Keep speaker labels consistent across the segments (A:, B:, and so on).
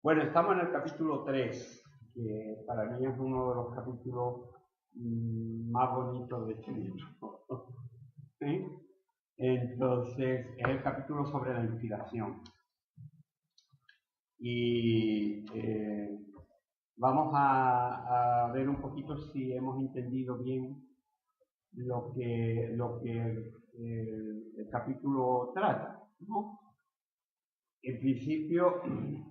A: Bueno, estamos en el capítulo 3, que para mí es uno de los capítulos más bonitos de este libro. ¿Sí? Entonces, es el capítulo sobre la inspiración. Y vamos a ver un poquito si hemos entendido bien lo que el capítulo trata, ¿no? En principio,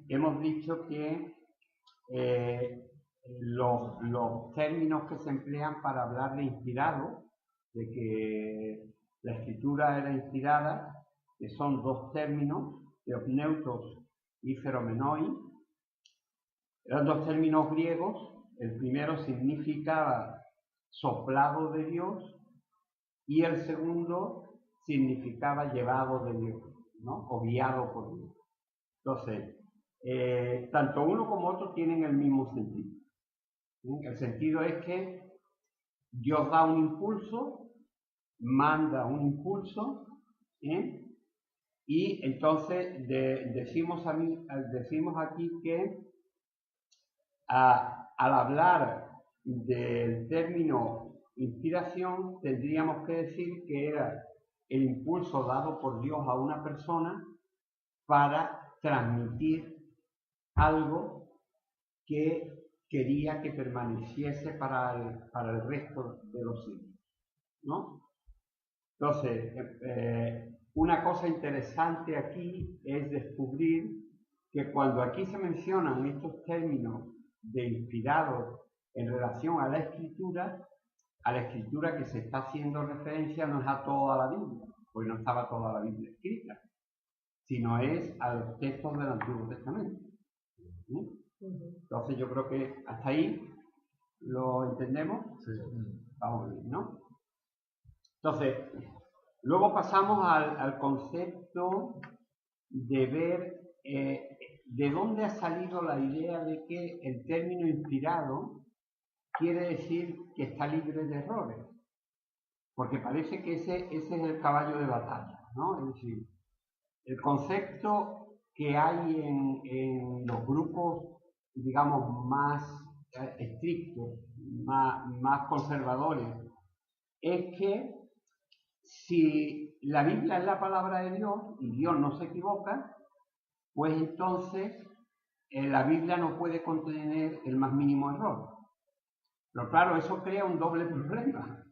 A: hemos dicho que los términos que se emplean para hablar de inspirado, de que la escritura era inspirada, que son dos términos, theopneutos y feromenoi, eran dos términos griegos. El primero significaba soplado de Dios y el segundo significaba llevado de Dios, ¿no? O guiado por Dios. Entonces, tanto uno como otro tienen el mismo sentido. El sentido es que Dios da un impulso, manda un impulso, y entonces decimos aquí que al hablar del término inspiración tendríamos que decir que era el impulso dado por Dios a una persona para transmitir algo que quería que permaneciese para el resto de los siglos, ¿no? Entonces, una cosa interesante aquí es descubrir que cuando aquí se mencionan estos términos de inspirado en relación a la escritura que se está haciendo referencia no es a toda la Biblia, pues no estaba toda la Biblia escrita, sino es a los textos del Antiguo Testamento. ¿Sí? Entonces yo creo que hasta ahí lo entendemos. Sí. Vamos bien, ¿no? Entonces, luego pasamos al concepto de ver de dónde ha salido la idea de que el término inspirado quiere decir que está libre de errores. Porque parece que ese es el caballo de batalla, ¿no? Es decir, el concepto que hay en los grupos, digamos, más estrictos, más conservadores, es que si la Biblia es la palabra de Dios y Dios no se equivoca, pues entonces la Biblia no puede contener el más mínimo error. Pero claro, eso crea un doble problema.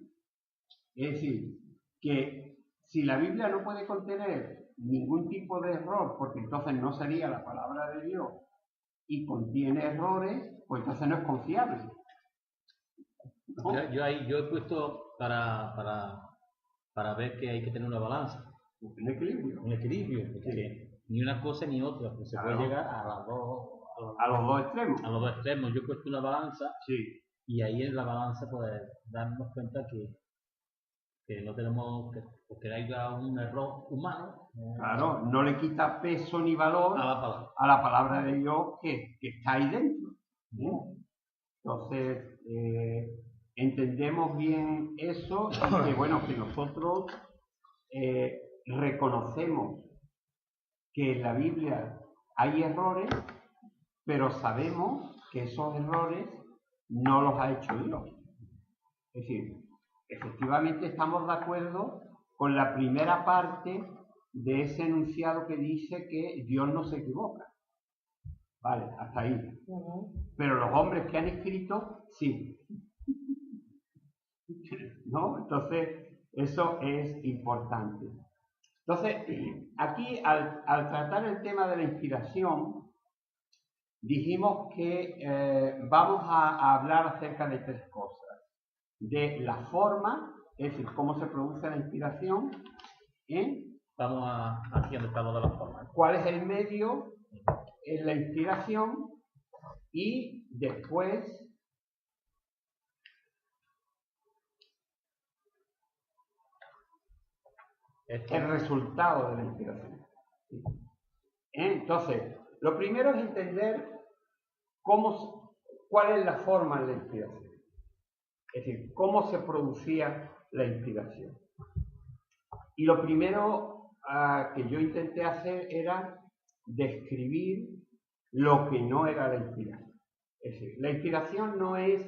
A: Es decir, que si la Biblia no puede contener ningún tipo de error, porque entonces no sería la palabra de Dios, y contiene errores, pues entonces no es confiable, ¿no?
B: Yo he puesto para ver que hay que tener una balanza.
A: Un equilibrio.
B: Un equilibrio, porque sí, ni una cosa ni otra, pues se puede llegar a los dos extremos. A los dos extremos. Yo he puesto una balanza, sí, y ahí en la balanza pues darnos cuenta que no tenemos porque haya un error humano.
A: Claro, no le quita peso ni valor a la palabra de Dios que está ahí dentro, ¿no? Entonces, entendemos bien eso y que, bueno, que nosotros reconocemos que en la Biblia hay errores, pero sabemos que esos errores no los ha hecho Dios. Es decir, efectivamente estamos de acuerdo con la primera parte de ese enunciado que dice que Dios no se equivoca. Vale, hasta ahí. Pero los hombres que han escrito, sí. ¿No? Entonces, eso es importante. Entonces, aquí al tratar el tema de la inspiración, dijimos que vamos a hablar acerca de tres cosas. De la forma, es decir, cómo se produce la inspiración.
B: Vamos aquí donde estamos de la forma.
A: ¿Cuál es el medio en la inspiración? Y después el resultado de la inspiración. Entonces, lo primero es entender cuál es la forma de la inspiración. Es decir, cómo se producía la inspiración. Y lo primero que yo intenté hacer era describir lo que no era la inspiración. Es decir, la inspiración no es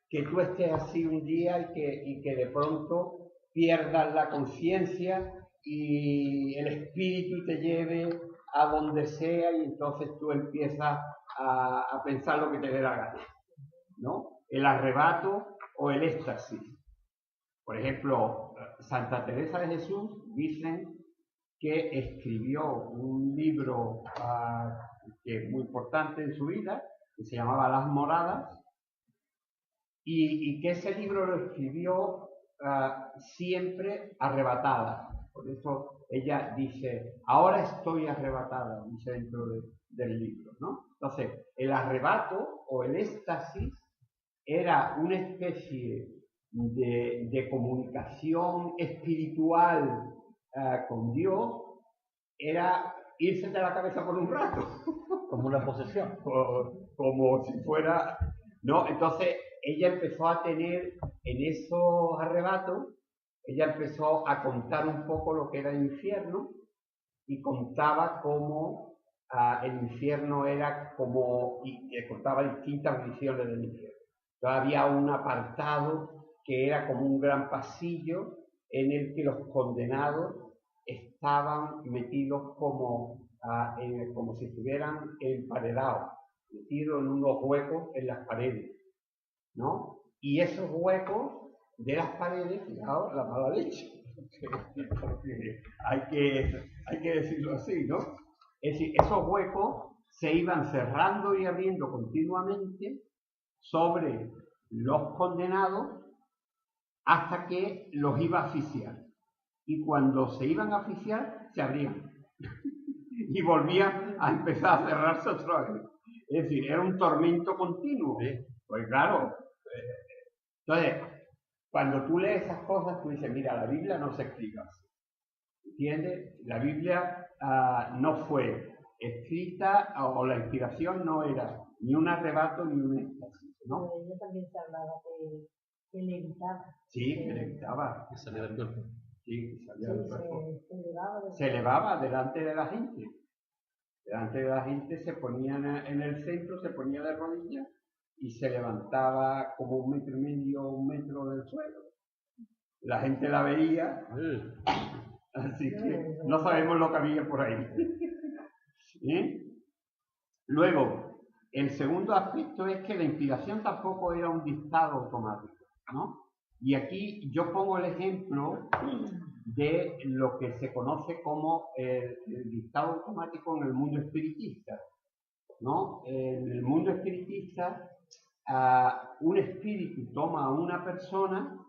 A: que tú estés así un día y que de pronto pierdas la conciencia y el espíritu te lleve a donde sea y entonces tú empiezas a pensar lo que te dé la gana, ¿no? El arrebato o el éxtasis. Por ejemplo, Santa Teresa de Jesús dicen que escribió un libro que es muy importante en su vida, que se llamaba Las Moradas, y que ese libro lo escribió siempre arrebatada. Por eso ella dice, ahora estoy arrebatada, dice dentro del libro, ¿no? Entonces, el arrebato o el éxtasis era una especie de comunicación espiritual con Dios, era irse de la cabeza por un rato.
B: Como una posesión.
A: Como si fuera... ¿no? Entonces, ella empezó a tener en esos arrebatos, ella empezó a contar un poco lo que era el infierno y contaba cómo el infierno era como... y contaba distintas visiones del infierno. Entonces, había un apartado que era como un gran pasillo en el que los condenados estaban metidos como si estuvieran emparedados, metidos en unos huecos en las paredes, ¿no? Y esos huecos de las paredes, fijaos, la mala leche, porque hay que decirlo así, ¿no? Es decir, esos huecos se iban cerrando y abriendo continuamente sobre los condenados hasta que los iba a asfixiar. Y cuando se iban a asfixiar, se abrían. Y volvían a empezar a cerrarse otra vez. Es decir, era un tormento continuo. ¿Sí? Pues claro. Entonces, cuando tú lees esas cosas, tú dices, mira, la Biblia no se explica así. ¿Entiendes? La Biblia no fue escrita, o la inspiración no era ni un arrebato ni un éxtasis, ¿no?
C: Pero ella también se hablaba que levitaba.
A: Sí, que levitaba.
B: Que salía del cuerpo.
A: Sí, que salía del cuerpo. Se elevaba delante de la gente. Delante de la gente se ponía en el centro, se ponía de rodillas y se levantaba como 1,5 metros, 1 metro del suelo. La gente la veía, así que no sabemos lo que había por ahí. ¿Sí? Luego, el segundo aspecto es que la inspiración tampoco era un dictado automático, ¿no? Y aquí yo pongo el ejemplo de lo que se conoce como el dictado automático en el mundo espiritista, ¿no? En el mundo espiritista, un espíritu toma a una persona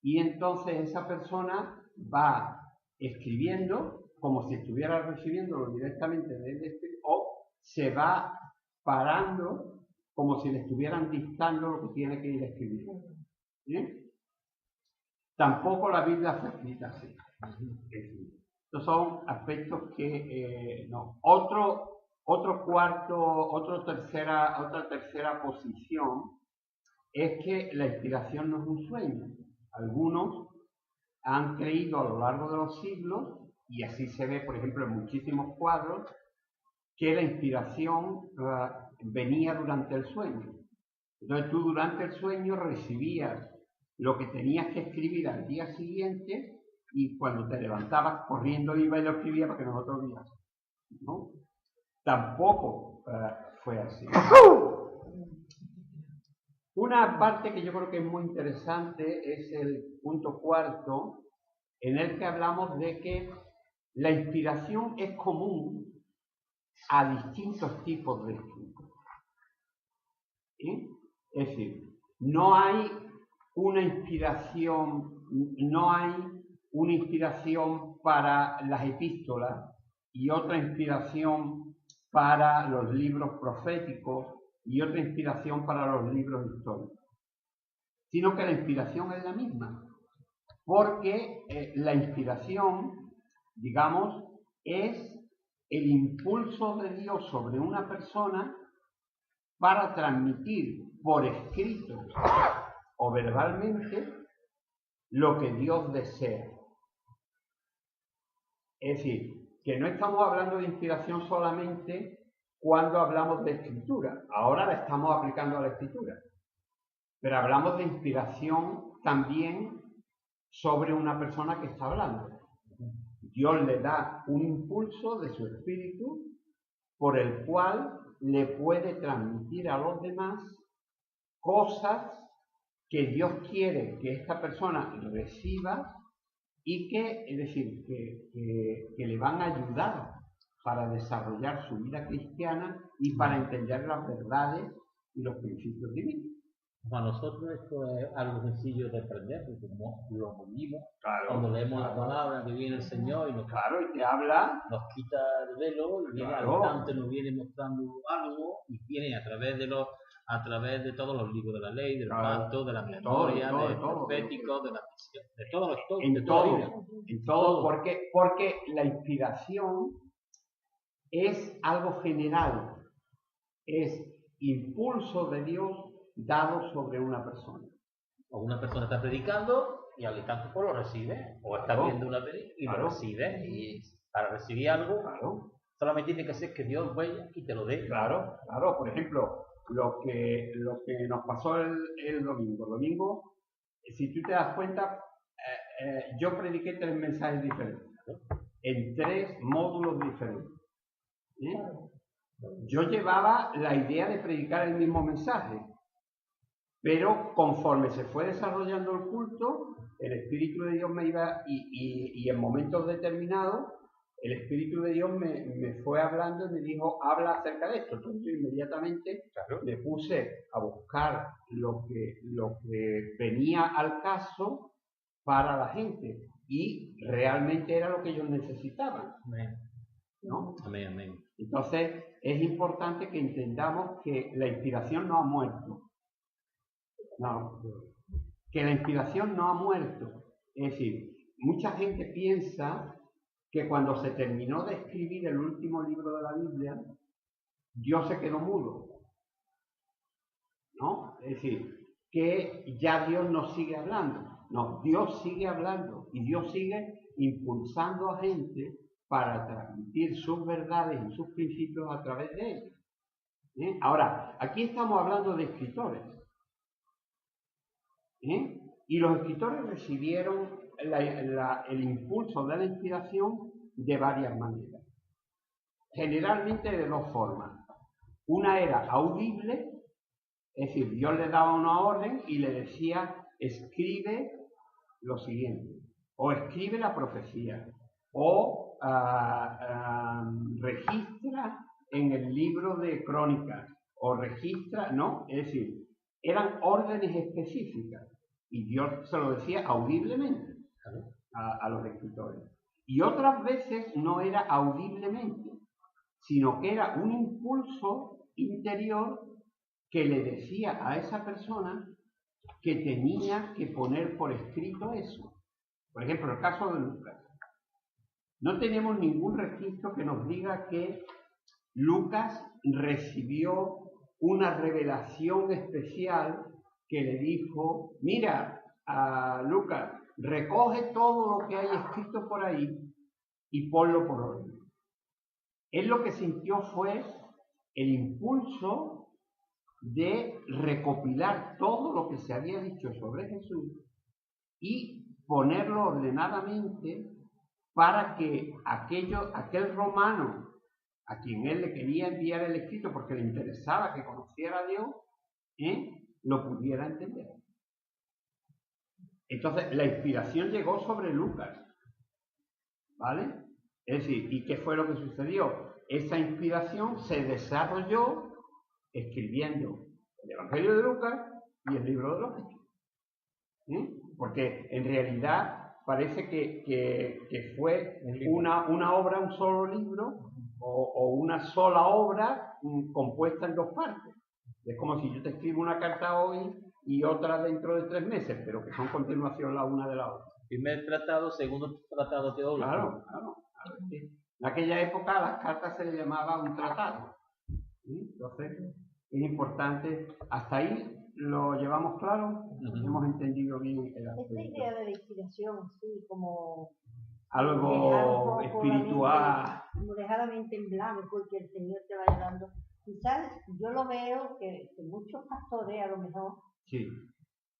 A: y entonces esa persona va escribiendo como si estuviera recibiéndolo directamente del espíritu, o se va parando como si le estuvieran dictando lo que tiene que ir escribiendo. ¿Sí? Tampoco la Biblia fue escrita así. Estos son aspectos que no. Otra tercera posición es que la inspiración no es un sueño. Algunos han creído a lo largo de los siglos, y así se ve, por ejemplo, en muchísimos cuadros, que la inspiración venía durante el sueño. Entonces tú durante el sueño recibías lo que tenías que escribir al día siguiente y cuando te levantabas corriendo iba y lo escribía para que no lo olvidas, ¿no? Tampoco fue así. Una parte que yo creo que es muy interesante es el punto 4, en el que hablamos de que la inspiración es común a distintos tipos de escritos. ¿Sí? Es decir, no hay una inspiración para las epístolas y otra inspiración para los libros proféticos y otra inspiración para los libros históricos, sino que la inspiración es la misma, porque la inspiración, digamos, es el impulso de Dios sobre una persona para transmitir por escrito o verbalmente lo que Dios desea. Es decir, que no estamos hablando de inspiración solamente cuando hablamos de escritura. Ahora la estamos aplicando a la escritura. Pero hablamos de inspiración también sobre una persona que está hablando. Dios le da un impulso de su espíritu por el cual le puede transmitir a los demás cosas que Dios quiere que esta persona reciba y que, es decir, que le van a ayudar para desarrollar su vida cristiana y para entender las verdades y los principios divinos.
B: Para nosotros esto es algo sencillo de aprender, porque como lo vivimos,
A: claro,
B: cuando leemos la palabra que viene el Señor y nos,
A: y te habla,
B: nos quita el velo y viene al instante, nos viene mostrando algo y viene a través de todos los libros de la ley, del pacto, de la memoria, del profético, de la visión, de todo lo que
A: en todo, porque la inspiración es algo general, es impulso de Dios dado sobre una persona.
B: O una persona está predicando y al instante pues lo recibe, o está viendo una película y lo recibe, y para recibir algo solamente tiene que ser que Dios vaya y te lo dé.
A: Claro, por ejemplo, lo que nos pasó el domingo. El domingo, si tú te das cuenta, yo prediqué 3 mensajes diferentes, en 3 módulos diferentes. Yo llevaba la idea de predicar el mismo mensaje, pero conforme se fue desarrollando el culto, el Espíritu de Dios me iba, y en momentos determinados, el Espíritu de Dios me fue hablando y me dijo, habla acerca de esto. Entonces inmediatamente me puse a buscar lo que venía al caso para la gente, y realmente era lo que ellos necesitaban.
B: Amén.
A: ¿No?
B: Amén, amén.
A: Entonces es importante que entendamos que la inspiración no ha muerto. No, que la inspiración no ha muerto. Es decir, mucha gente piensa que cuando se terminó de escribir el último libro de la Biblia, Dios se quedó mudo. ¿No? Es decir, que ya Dios no sigue hablando. No, Dios sigue hablando y Dios sigue impulsando a gente para transmitir sus verdades y sus principios a través de ellos. Ahora, aquí estamos hablando de escritores. Y los escritores recibieron el impulso de la inspiración de varias maneras. Generalmente de 2 formas. Una era audible, es decir, Dios le daba una orden y le decía, escribe lo siguiente, o escribe la profecía, o registra en el libro de Crónicas, o registra, ¿no? Es decir, eran órdenes específicas y Dios se lo decía audiblemente a los escritores. Y otras veces no era audiblemente, sino que era un impulso interior que le decía a esa persona que tenía que poner por escrito eso. Por ejemplo, el caso de Lucas. No tenemos ningún registro que nos diga que Lucas recibió una revelación especial que le dijo, mira, Lucas, recoge todo lo que hay escrito por ahí y ponlo por orden. Él lo que sintió fue el impulso de recopilar todo lo que se había dicho sobre Jesús y ponerlo ordenadamente para que aquel romano a quien él le quería enviar el escrito porque le interesaba que conociera a Dios, lo pudiera entender. Entonces, la inspiración llegó sobre Lucas, ¿vale? Es decir, ¿y qué fue lo que sucedió? Esa inspiración se desarrolló escribiendo el Evangelio de Lucas y el libro de los Hechos. Porque en realidad parece que fue una obra, un solo libro, o una sola obra compuesta en 2 partes. Es como si yo te escribo una carta hoy y otra dentro de 3 meses, pero que son continuación la una de la otra.
B: Primer tratado, segundo tratado teológico.
A: Claro. Sí. En aquella época las cartas se le llamaba un tratado. Entonces, es importante. Hasta ahí lo llevamos claro. Hemos entendido bien el aspecto.
C: Esta idea de la inspiración, sí, como
A: algo espiritual.
C: Dejar la mente en blanco y que el Señor te vaya dando. Quizás yo lo veo que muchos pastores a lo mejor
A: sí.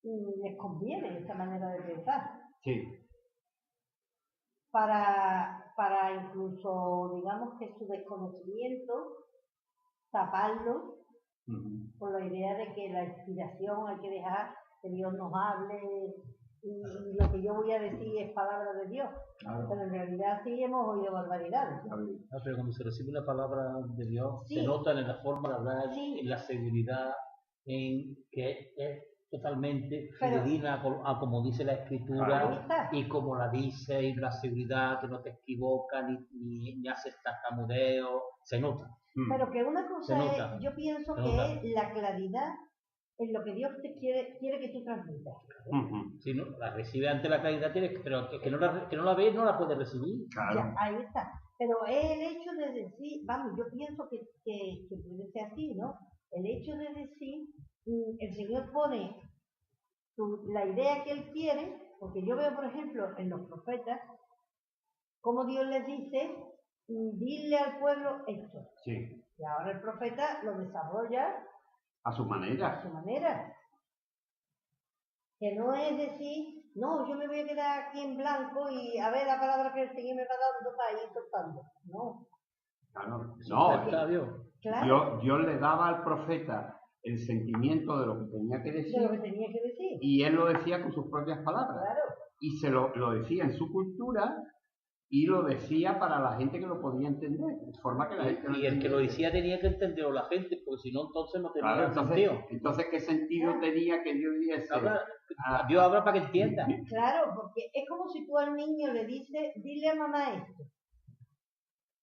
C: Les conviene esta manera de pensar.
A: Sí.
C: Para incluso, digamos que su desconocimiento, taparlo con la idea de que la inspiración hay que dejar que Dios nos hable y lo que yo voy a decir es palabra de Dios. Claro. Pero en realidad sí hemos oído barbaridades.
B: Pero cuando se recibe una palabra de Dios, sí, se nota en la forma de hablar, sí, en la seguridad, en que es totalmente fidedigna a como dice la Escritura y como la dice, y la seguridad, que no te equivocas ni haces tartamudeo, se nota.
C: Pero que una cosa es, yo pienso que es la claridad en lo que Dios te quiere que tú transmitas.
B: Si no, la recibe ante la claridad, pero que no la ves, no la puedes recibir.
C: Claro. Ya, ahí está. Pero es el hecho de decir, vamos, yo pienso que puede ser así, ¿no? El hecho de decir, el Señor pone la idea que Él quiere, porque yo veo, por ejemplo, en los profetas, cómo Dios les dice, dile al pueblo esto.
A: Sí.
C: Y ahora el profeta lo desarrolla
A: a su manera.
C: A su manera. Que no es decir, no, yo me voy a quedar aquí en blanco y a ver la palabra que el Señor me va dando para ir soltando. No.
A: Claro, no. Claro. Dios le daba al profeta el sentimiento de lo que tenía que decir.
C: De lo que tenía que decir.
A: Y él lo decía con sus propias palabras.
C: Claro.
A: Y se lo decía en su cultura. Y lo decía para la gente que lo podía entender, de forma que la gente
B: y el que lo decía tenía que entenderlo la gente, porque si no, entonces no tenía sentido.
A: Entonces, ¿qué sentido tenía que Dios dijese?
B: Dios habla para que entienda.
C: Claro, porque es como si tú al niño le dices, dile a mamá esto.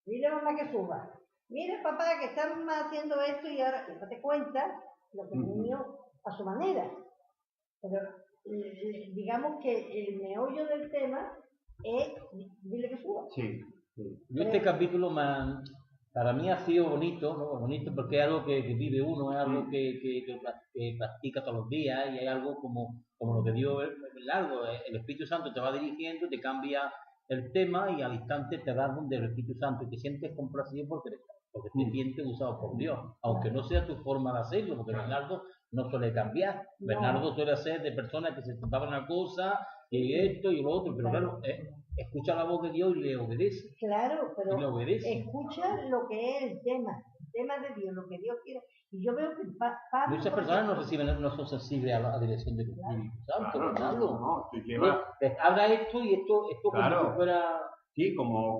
C: Dile a mamá que suba. Mira, papá, que están haciendo esto y ahora no te cuenta lo que el niño a su manera. Pero digamos que el meollo del tema dile que suba.
A: Sí.
B: Yo este capítulo para mí ha sido bonito, ¿no? Bonito porque es algo que vive uno, es algo que practica todos los días y hay algo como lo que Dios es largo. El Espíritu Santo te va dirigiendo, te cambia el tema y al instante te da donde el Espíritu Santo y te sientes complacido porque te sientes usado por Dios, aunque no sea tu forma de hacerlo, porque Bernardo no suele cambiar. No. Bernardo suele ser de personas que se tocaban una cosa y esto y lo otro, pero claro, escucha la voz de Dios y le obedece.
C: Claro, pero escucha lo que es el tema de Dios, lo que Dios quiere. Y yo veo que Pablo,
B: muchas personas no son sensibles a la dirección del Espíritu Santo.
A: Claro,
B: habla esto y esto
A: claro,
B: como si fuera...
A: Sí, como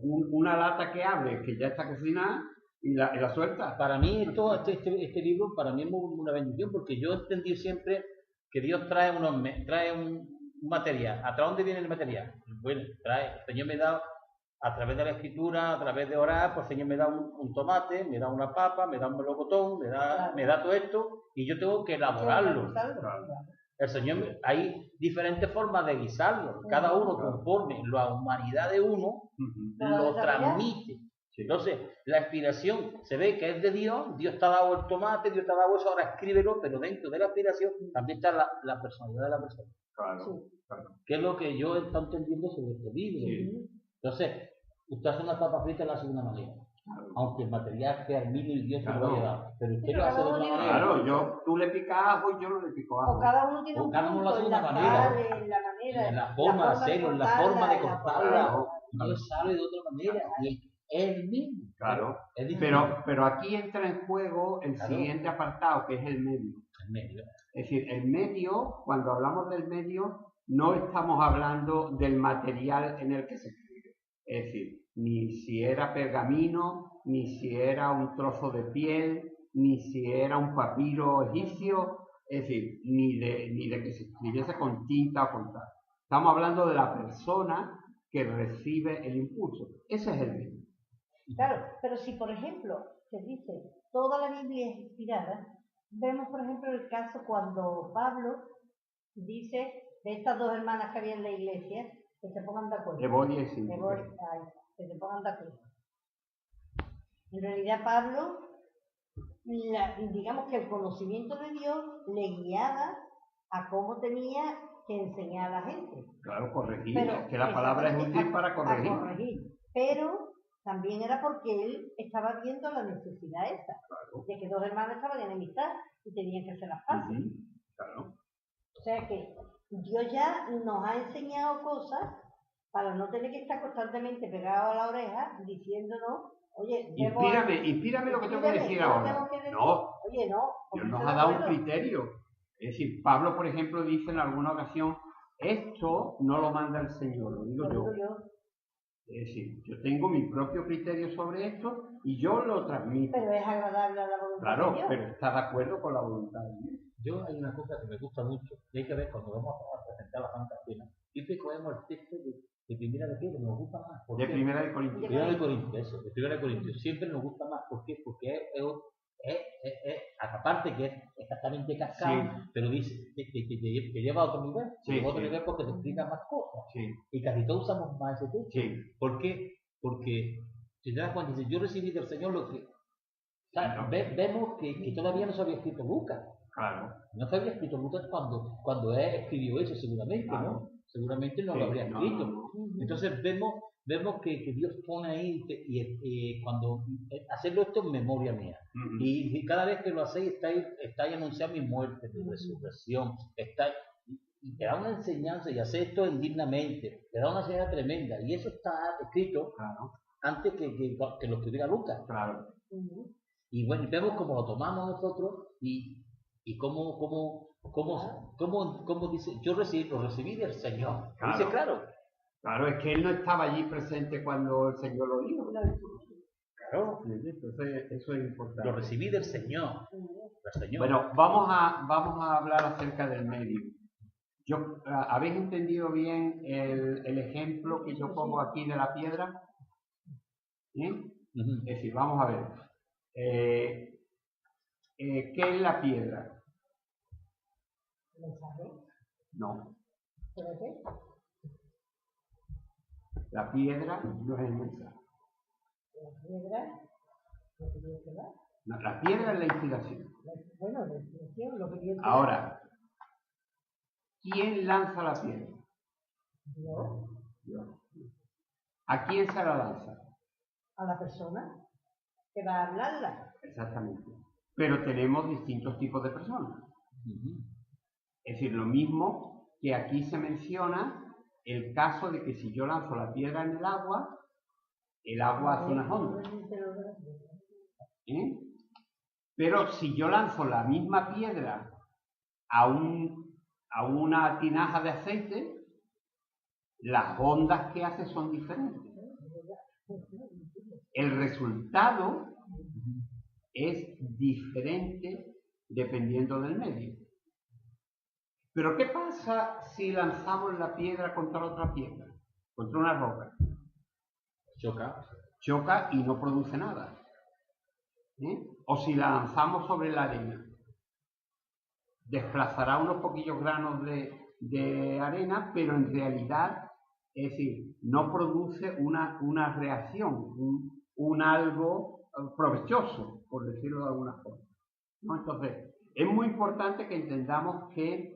A: una lata que abre, que ya está cocinada y la suelta.
B: Para mí este libro para mí es una bendición, porque yo he entendido siempre que Dios trae un material. ¿A dónde viene el material? Bueno, el Señor me da, a través de la Escritura, a través de orar, pues el Señor me da un tomate, me da una papa, me da un melocotón, me da todo esto, y yo tengo que elaborarlo. El Señor, hay diferentes formas de guisarlo, cada uno conforme la humanidad de uno lo transmite. Entonces, la inspiración se ve que es de Dios, Dios te ha dado el tomate, Dios te ha dado eso, ahora escríbelo, pero dentro de la inspiración también está la personalidad de la persona.
A: Claro.
B: Que es lo que yo estoy entendiendo sobre este libro. Entonces, usted hace una papa frita y la hace de una manera. Aunque el material sea el mismo y Dios se lo haya dado. Pero usted lo hace de una manera.
A: Claro, tú le picas ajo y yo no le pico ajo.
C: O cada uno tiene un punto,
B: lo hace de una manera. En la forma de hacerlo, en la forma de cortarla. Dios sabe de otra manera. Y es el mismo.
A: Claro. Pero aquí entra en juego el siguiente apartado, que es el medio.
B: El medio.
A: Es decir, el medio, cuando hablamos del medio, no estamos hablando del material en el que se escribe. Es decir, ni si era pergamino, ni si era un trozo de piel, ni si era un papiro egipcio, es decir, ni de que se escribiese con tinta o con tal. Estamos hablando de la persona que recibe el impulso. Ese es el medio.
C: Claro, pero si por ejemplo se dice toda la Biblia es inspirada, vemos por ejemplo el caso cuando Pablo dice de estas dos hermanas que había en la iglesia, que se pongan de acuerdo.
A: Evodia y Sintique.
C: Que se pongan de acuerdo. En realidad Pablo, digamos que el conocimiento de Dios le guiaba a cómo tenía que enseñar a la gente.
A: Claro, corregir, pero, que la palabra es útil para corregir.
C: Pero también era porque él estaba viendo la necesidad esa, de que dos hermanos estaban en enemistad y tenían que hacer las paces.
A: Claro.
C: O sea que Dios ya nos ha enseñado cosas para no tener que estar constantemente pegado a la oreja diciéndonos, oye,
A: inspírame lo que tengo que decir ahora. No,
C: oye, no.
A: Dios nos ha dado un criterio. Es decir, Pablo, por ejemplo, dice en alguna ocasión, esto no lo manda el Señor, lo digo yo. Es decir, yo tengo mi propio criterio sobre esto y yo lo transmito.
C: Pero es agradable a la voluntad de Dios.
A: Claro, pero está de acuerdo con la voluntad de Dios.
B: Yo hay una cosa que me gusta mucho, y hay que ver cuando vamos a presentar la Santa Cena. Siempre cogemos el texto de Primera de Pedro, nos gusta más.
A: De Primera de Corintios.
B: De Primera de Corintios, eso, de Primera de Corintios. Siempre nos gusta más. ¿Por qué? Porque aparte que es exactamente cascado, pero dice que lleva a otro nivel. Lleva a otro nivel porque te explica más cosas. Y casi todos usamos más ese texto. ¿Por qué? Porque si te das cuenta, dice, yo recibí del Señor lo que... Vemos que todavía no se había escrito Lucas.
A: Claro.
B: No se había escrito Lucas cuando él escribió eso, seguramente, claro. ¿No? Seguramente no lo habría escrito. No. Entonces vemos que Dios pone ahí y cuando hacerlo esto en memoria mía. Y cada vez que lo hacéis estáis anunciando mi muerte, mi resurrección, y te da una enseñanza y hacer esto indignamente, te da una enseñanza tremenda. Y eso está escrito antes que lo escribiera Lucas.
A: Claro.
B: Y bueno, vemos cómo lo tomamos nosotros y cómo dice, yo lo recibí del Señor.
A: Claro.
B: Dice, claro.
A: Claro, es que él no estaba allí presente cuando el Señor lo dijo. Claro, entonces eso es importante.
B: Lo recibí del Señor.
A: Bueno, vamos a hablar acerca del medio. ¿Habéis entendido bien el ejemplo que yo pongo aquí de la piedra? Es decir, vamos a ver. ¿Qué es la piedra? No. La piedra no es el mensaje. La piedra es la inspiración.
C: Bueno, la inspiración, lo que Dios.
A: Ahora, ¿quién lanza la piedra?
C: Dios.
A: ¿A quién se la lanza?
C: A la persona que va a hablarla.
A: Exactamente. Pero tenemos distintos tipos de personas. Es decir, lo mismo que aquí se menciona el caso de que si yo lanzo la piedra en el agua hace unas ondas. Pero si yo lanzo la misma piedra a una tinaja de aceite, las ondas que hace son diferentes. El resultado es diferente dependiendo del medio. Pero ¿qué pasa si lanzamos la piedra contra otra piedra? Contra una roca. Choca y no produce nada. O si la lanzamos sobre la arena. Desplazará unos poquillos granos de arena, pero en realidad, es decir, no produce una reacción, un algo provechoso, por decirlo de alguna forma. ¿No? Entonces, es muy importante que entendamos que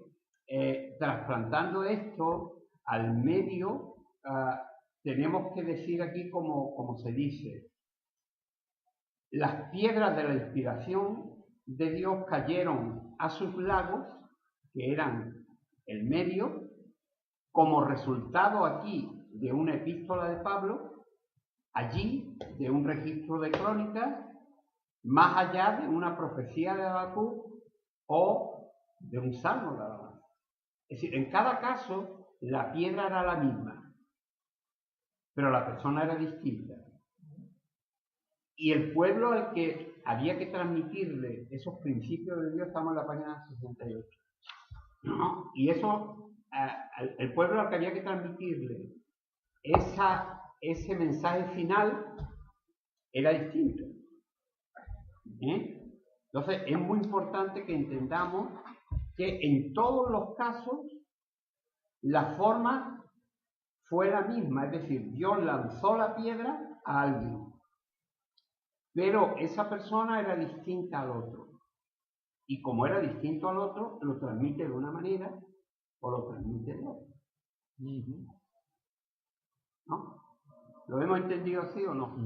A: trasplantando esto al medio, tenemos que decir aquí como se dice, las piedras de la inspiración de Dios cayeron a sus lagos, que eran el medio, como resultado aquí de una epístola de Pablo, allí de un registro de crónicas, más allá de una profecía de Habacuc o de un salmo de alabanza. Es decir, en cada caso la piedra era la misma, pero la persona era distinta. Y el pueblo al que había que transmitirle esos principios de Dios, estamos en la página 68. ¿No? Y eso, el pueblo al que había que transmitirle ese mensaje final era distinto. Entonces, es muy importante que entendamos que en todos los casos la forma fue la misma, es decir, Dios lanzó la piedra a alguien, pero esa persona era distinta al otro, y como era distinto al otro, lo transmite de una manera, o lo transmite Dios. ¿No? ¿Lo hemos entendido así o no?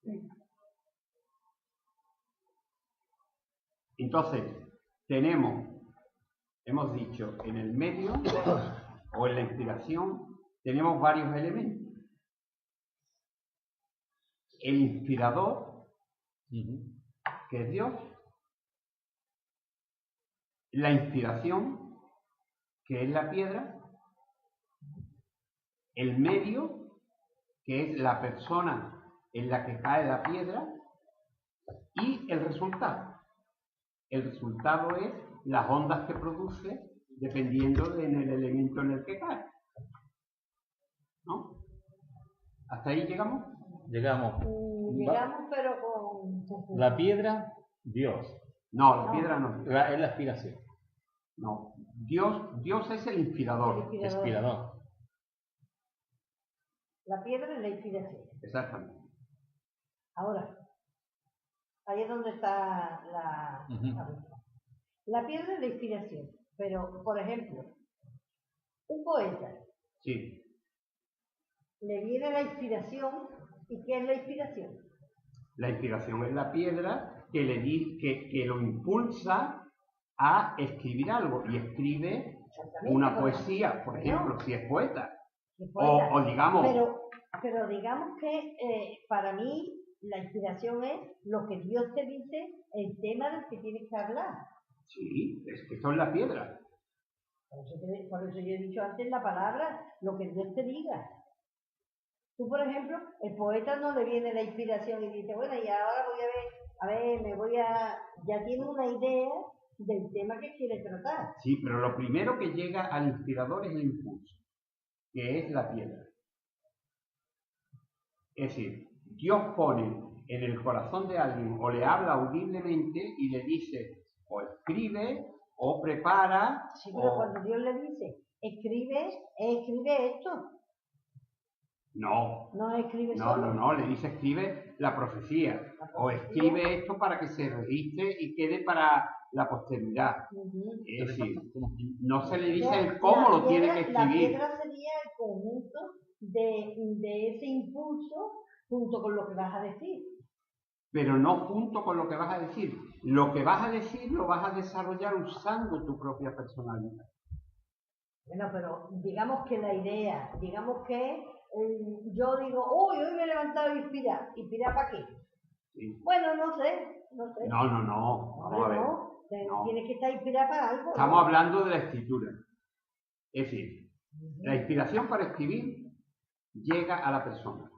A: Sí. Entonces, hemos dicho, en el medio o en la inspiración, tenemos varios elementos. El inspirador, que es Dios. La inspiración, que es la piedra. El medio, que es la persona en la que cae la piedra. Y el resultado. El resultado es las ondas que produce dependiendo del elemento en el que cae. ¿No? ¿Hasta ahí llegamos?
B: Llegamos,
C: pero con...
B: La piedra, Dios.
A: No, la piedra no.
B: Es la inspiración.
A: No, Dios es el inspirador.
B: Inspirador.
C: La piedra es la inspiración.
A: Exactamente.
C: Ahora, ahí es donde está la piedra es la inspiración. Pero, por ejemplo, un poeta.
A: Sí.
C: Le viene la inspiración. ¿Y qué es la inspiración?
A: La inspiración es la piedra que lo impulsa a escribir algo. Y escribe una poesía, por ejemplo, si es poeta. O digamos...
C: Pero digamos que para mí la inspiración es lo que Dios te dice, el tema del que tienes que hablar.
A: Sí, es que eso es la piedra.
C: Por eso yo he dicho antes la palabra, lo que Dios te diga. Tú, por ejemplo, el poeta no le viene la inspiración y dice, bueno, y ahora ya tiene una idea del tema que quiere tratar.
A: Sí, pero lo primero que llega al inspirador es el impulso, que es la piedra. Es decir, Dios pone en el corazón de alguien o le habla audiblemente y le dice, o escribe, o prepara.
C: Sí, pero cuando Dios le dice, escribe esto.
A: No.
C: No escribe
A: No, le dice escribe la profecía. O escribe esto para que se registre y quede para la posteridad. Es decir, no se le dice el cómo lo tiene que escribir.
C: La piedra sería el conjunto de ese impulso junto con lo que vas a decir.
A: Pero no junto con lo que vas a decir. Lo que vas a decir lo vas a desarrollar usando tu propia personalidad.
C: Bueno, pero digamos que la idea, digamos que yo digo, hoy me he levantado inspirada. ¿Inspirada para qué?
A: Sí.
C: Bueno, no sé.
A: No. Vamos a ver.
C: No. Tienes que estar inspirada para algo.
A: Estamos hablando de la escritura. Es decir, la inspiración para escribir llega a la persona.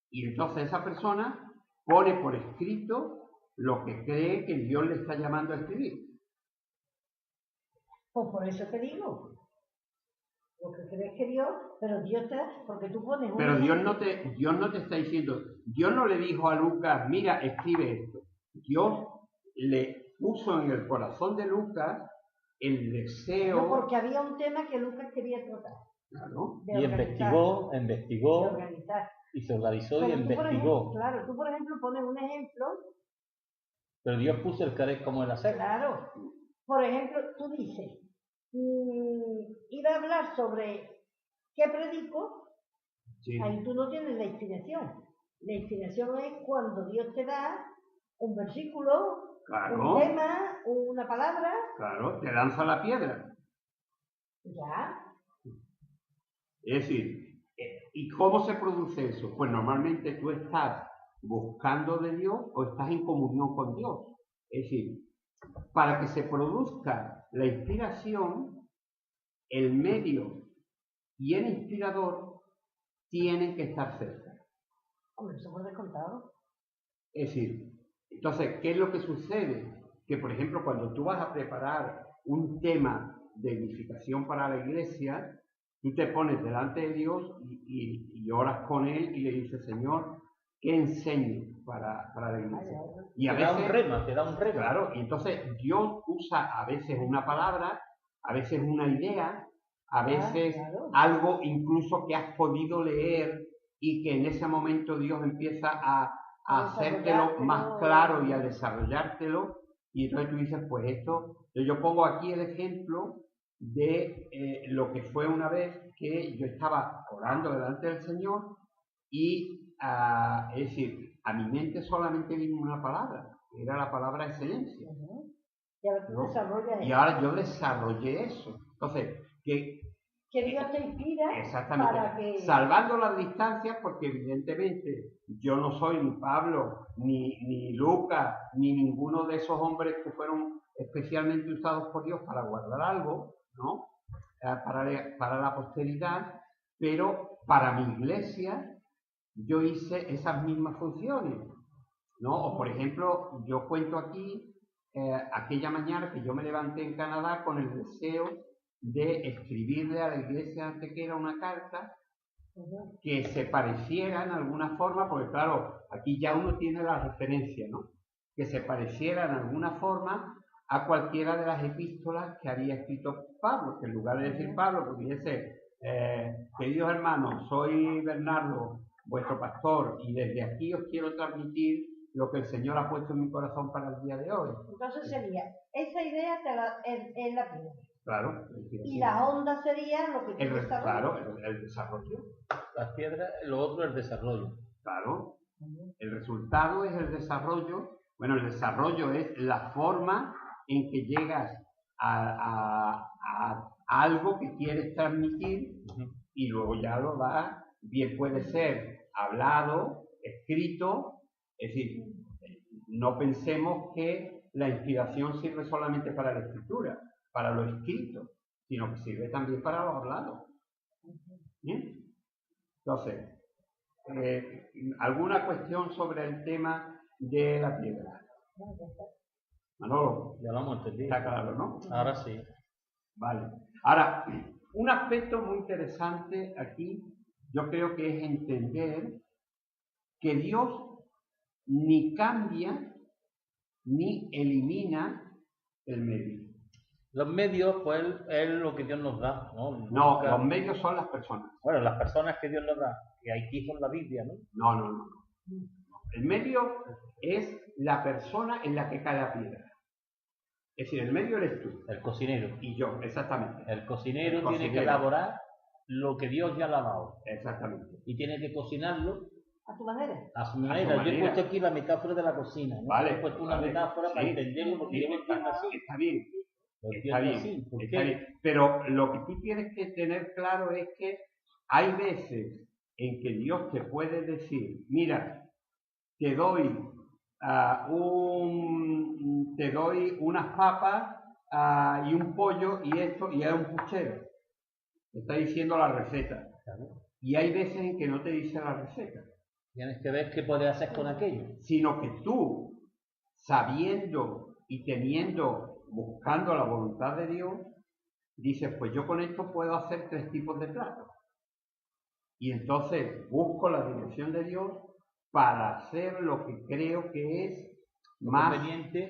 A: Y entonces esa persona pone por escrito lo que cree que Dios le está llamando a escribir.
C: Pues por eso te digo. Lo que crees que Dios, pero Dios te da, porque tú pones un...
A: Pero Dios no te está diciendo, Dios no le dijo a Lucas, mira, escribe esto. Dios le puso en el corazón de Lucas el deseo...
C: No, porque había un tema que Lucas quería tratar.
A: Claro.
B: Y investigó, y se organizó pero y investigó.
C: Claro, tú por ejemplo pones un ejemplo.
B: Pero Dios puso el querer como el hacer.
C: Claro. Por ejemplo, tú dices, iba a hablar sobre qué predico, sí. Ahí tú no tienes la inspiración. La inspiración es cuando Dios te da un versículo,
A: claro.
C: Un tema, una palabra.
A: Claro, te lanza la piedra.
C: Ya.
A: Es decir, ¿y cómo se produce eso? Pues normalmente tú estás buscando de Dios o estás en comunión con Dios. Es decir, para que se produzca la inspiración, el medio y el inspirador tienen que estar cerca.
C: Hombre, eso por descontado.
A: Es decir, entonces, ¿qué es lo que sucede? Que, por ejemplo, cuando tú vas a preparar un tema de edificación para la iglesia, tú te pones delante de Dios y oras con Él y le dices, Señor, ¿qué enseño para la iglesia? Y a veces,
B: te da un rema.
A: Claro, y entonces Dios usa a veces una palabra, a veces una idea, a veces algo incluso que has podido leer y que en ese momento Dios empieza a hacértelo más claro y a desarrollártelo. Y entonces tú dices, pues esto, yo pongo aquí el ejemplo de lo que fue una vez que yo estaba orando delante del Señor y, es decir, a mi mente solamente vino una palabra, que era la palabra excelencia.
C: Y
A: ahora yo desarrollé eso. Entonces,
C: que Dios te inspira
A: exactamente, para que... salvando las distancias, porque evidentemente yo no soy ni Pablo, ni Lucas, ni ninguno de esos hombres que fueron especialmente usados por Dios para guardar algo, ¿no? Para la posteridad, pero para mi iglesia yo hice esas mismas funciones, ¿no? O por ejemplo, yo cuento aquí aquella mañana que yo me levanté en Canadá con el deseo de escribirle a la iglesia antequera una carta que se pareciera en alguna forma, porque claro, aquí ya uno tiene la referencia, ¿no? Que se pareciera en alguna forma a cualquiera de las epístolas que había escrito Pablo, que en lugar de decir Pablo, pues dijese, queridos hermanos, soy Bernardo, vuestro pastor, y desde aquí os quiero transmitir lo que el Señor ha puesto en mi corazón para el día de hoy.
C: Entonces sería, esa idea es la piedra.
A: Claro.
C: Y la onda sería lo que tú desarrollas.
A: Claro, el desarrollo.
B: La piedra, lo otro es el desarrollo.
A: Claro. El resultado es el desarrollo. Bueno, el desarrollo es la forma en que llegas a algo que quieres transmitir y luego ya lo das. Bien puede ser hablado, escrito. Es decir, no pensemos que la inspiración sirve solamente para la escritura, para lo escrito, sino que sirve también para lo hablado. ¿Bien? Entonces, ¿alguna cuestión sobre el tema de la piedra? Manolo,
B: ya lo hemos entendido.
A: Está claro, ¿no?
B: Ahora sí.
A: Vale. Ahora, un aspecto muy interesante aquí, yo creo que es entender que Dios ni cambia ni elimina el medio.
B: Los medios, pues, es lo que Dios nos da, ¿no?
A: No, los medios son las personas.
B: Bueno, las personas que Dios nos da, que aquí son la Biblia, ¿no?
A: No. El medio es la persona en la que cae la piedra. Es decir, el medio eres tú.
B: El cocinero.
A: Y yo, exactamente.
B: El cocinero tiene que elaborar lo que Dios ya le ha dado.
A: Exactamente.
B: Y tiene que cocinarlo
C: a su manera.
B: A su manera. Yo he puesto aquí la metáfora de la cocina, ¿no?
A: Vale.
B: He puesto una metáfora para entenderlo porque yo lo entiendo así.
A: Está bien.
B: Está bien.
A: Pero lo que tú tienes que tener claro es que hay veces en que Dios te puede decir, mira, te doy unas papas y un pollo y esto, y hay un puchero. Te está diciendo la receta.
B: Claro.
A: Y hay veces en que no te dice la receta.
B: Tienes que ver qué puedes hacer con aquello.
A: Sino que tú, sabiendo y teniendo, buscando la voluntad de Dios, dices, pues yo con esto puedo hacer 3 tipos de platos. Y entonces busco la dirección de Dios para hacer lo que creo que es más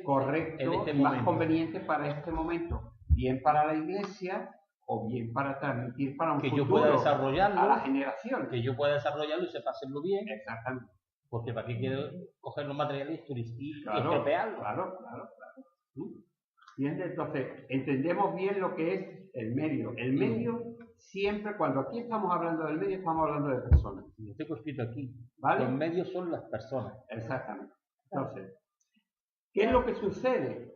A: correcto y más conveniente para este momento. Bien para la iglesia o bien para transmitir para un
B: que
A: futuro
B: yo pueda desarrollarlo,
A: a la generación.
B: Que yo pueda desarrollarlo y sepa hacerlo bien.
A: Exactamente.
B: Porque para qué quiero coger los materiales y
A: estropearlo. Claro. ¿Entiendes? Entonces, entendemos bien lo que es el medio. El medio siempre, cuando aquí estamos hablando del medio, estamos hablando de personas.
B: Lo tengo escrito aquí.
A: ¿Vale?
B: Los medios son las personas.
A: Exactamente. Entonces, ¿qué es lo que sucede?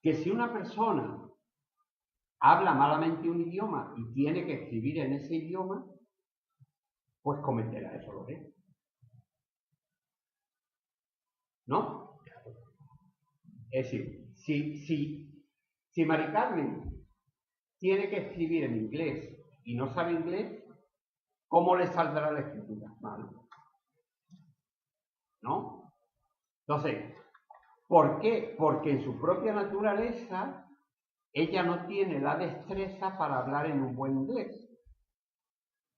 A: Que si una persona habla malamente un idioma y tiene que escribir en ese idioma, pues cometerá eso, ¿lo ves? ¿No? Es decir, si Mari Carmen tiene que escribir en inglés y no sabe inglés, ¿cómo le saldrá la escritura? Mal. ¿No? Entonces, ¿por qué? Porque en su propia naturaleza ella no tiene la destreza para hablar en un buen inglés.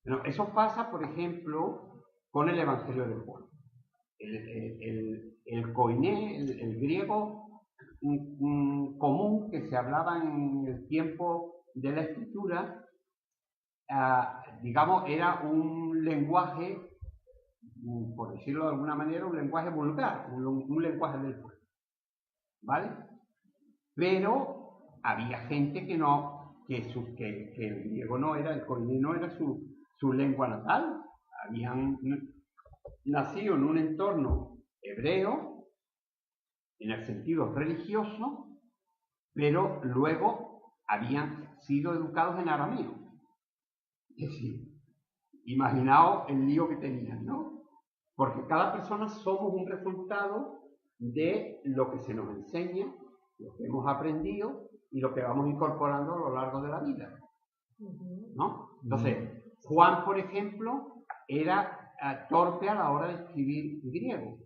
A: Bueno, eso pasa, por ejemplo, con el Evangelio de Juan. El koiné, el griego común que se hablaba en el tiempo de la Escritura, digamos, era un lenguaje, por decirlo de alguna manera, un lenguaje vulgar, un lenguaje del pueblo. ¿Vale? Pero había gente que no, que el griego no era, el koiné no era su lengua natal. Habían nacido en un entorno hebreo, en el sentido religioso, pero luego habían sido educados en arameo. Es decir, imaginaos el lío que tenían, ¿no? Porque cada persona somos un resultado de lo que se nos enseña, lo que hemos aprendido y lo que vamos incorporando a lo largo de la vida, ¿no? Entonces, Juan, por ejemplo, era torpe a la hora de escribir griego.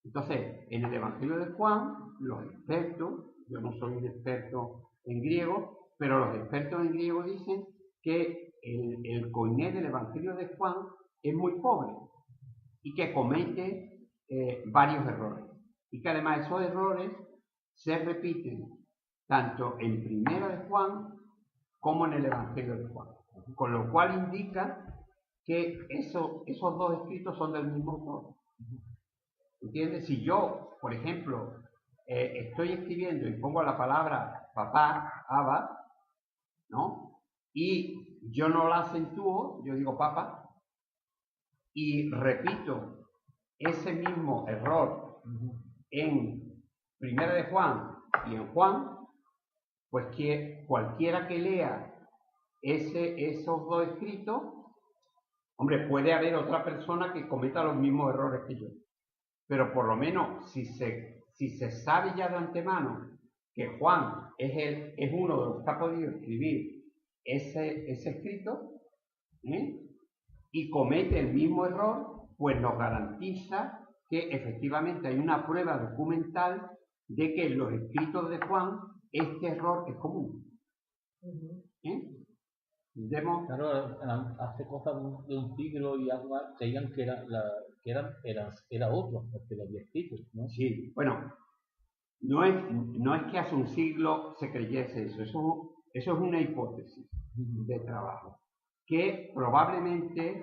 A: Entonces, en el Evangelio de Juan, los expertos, yo no soy un experto en griego, pero los expertos en griego dicen que el koiné del Evangelio de Juan es muy pobre y que comete varios errores. Y que además esos errores se repiten tanto en Primera de Juan como en el Evangelio de Juan. Con lo cual indica que esos dos escritos son del mismo autor. ¿Entiendes? Si yo, por ejemplo, estoy escribiendo y pongo la palabra papá, Abba, ¿no? Y yo no la acentúo, yo digo papa, y repito ese mismo error en Primera de Juan y en Juan, pues que cualquiera que lea esos dos escritos, hombre, puede haber otra persona que cometa los mismos errores que yo. Pero por lo menos, si se sabe ya de antemano que Juan es uno de los que ha podido escribir ese escrito, y comete el mismo error, pues nos garantiza que efectivamente hay una prueba documental de que en los escritos de Juan este error es común.
B: Claro, hace cosas de un siglo y algo más, creían que era otro, porque lo había escrito, ¿no?
A: Sí, bueno, no es que hace un siglo se creyese eso es una hipótesis de trabajo, que probablemente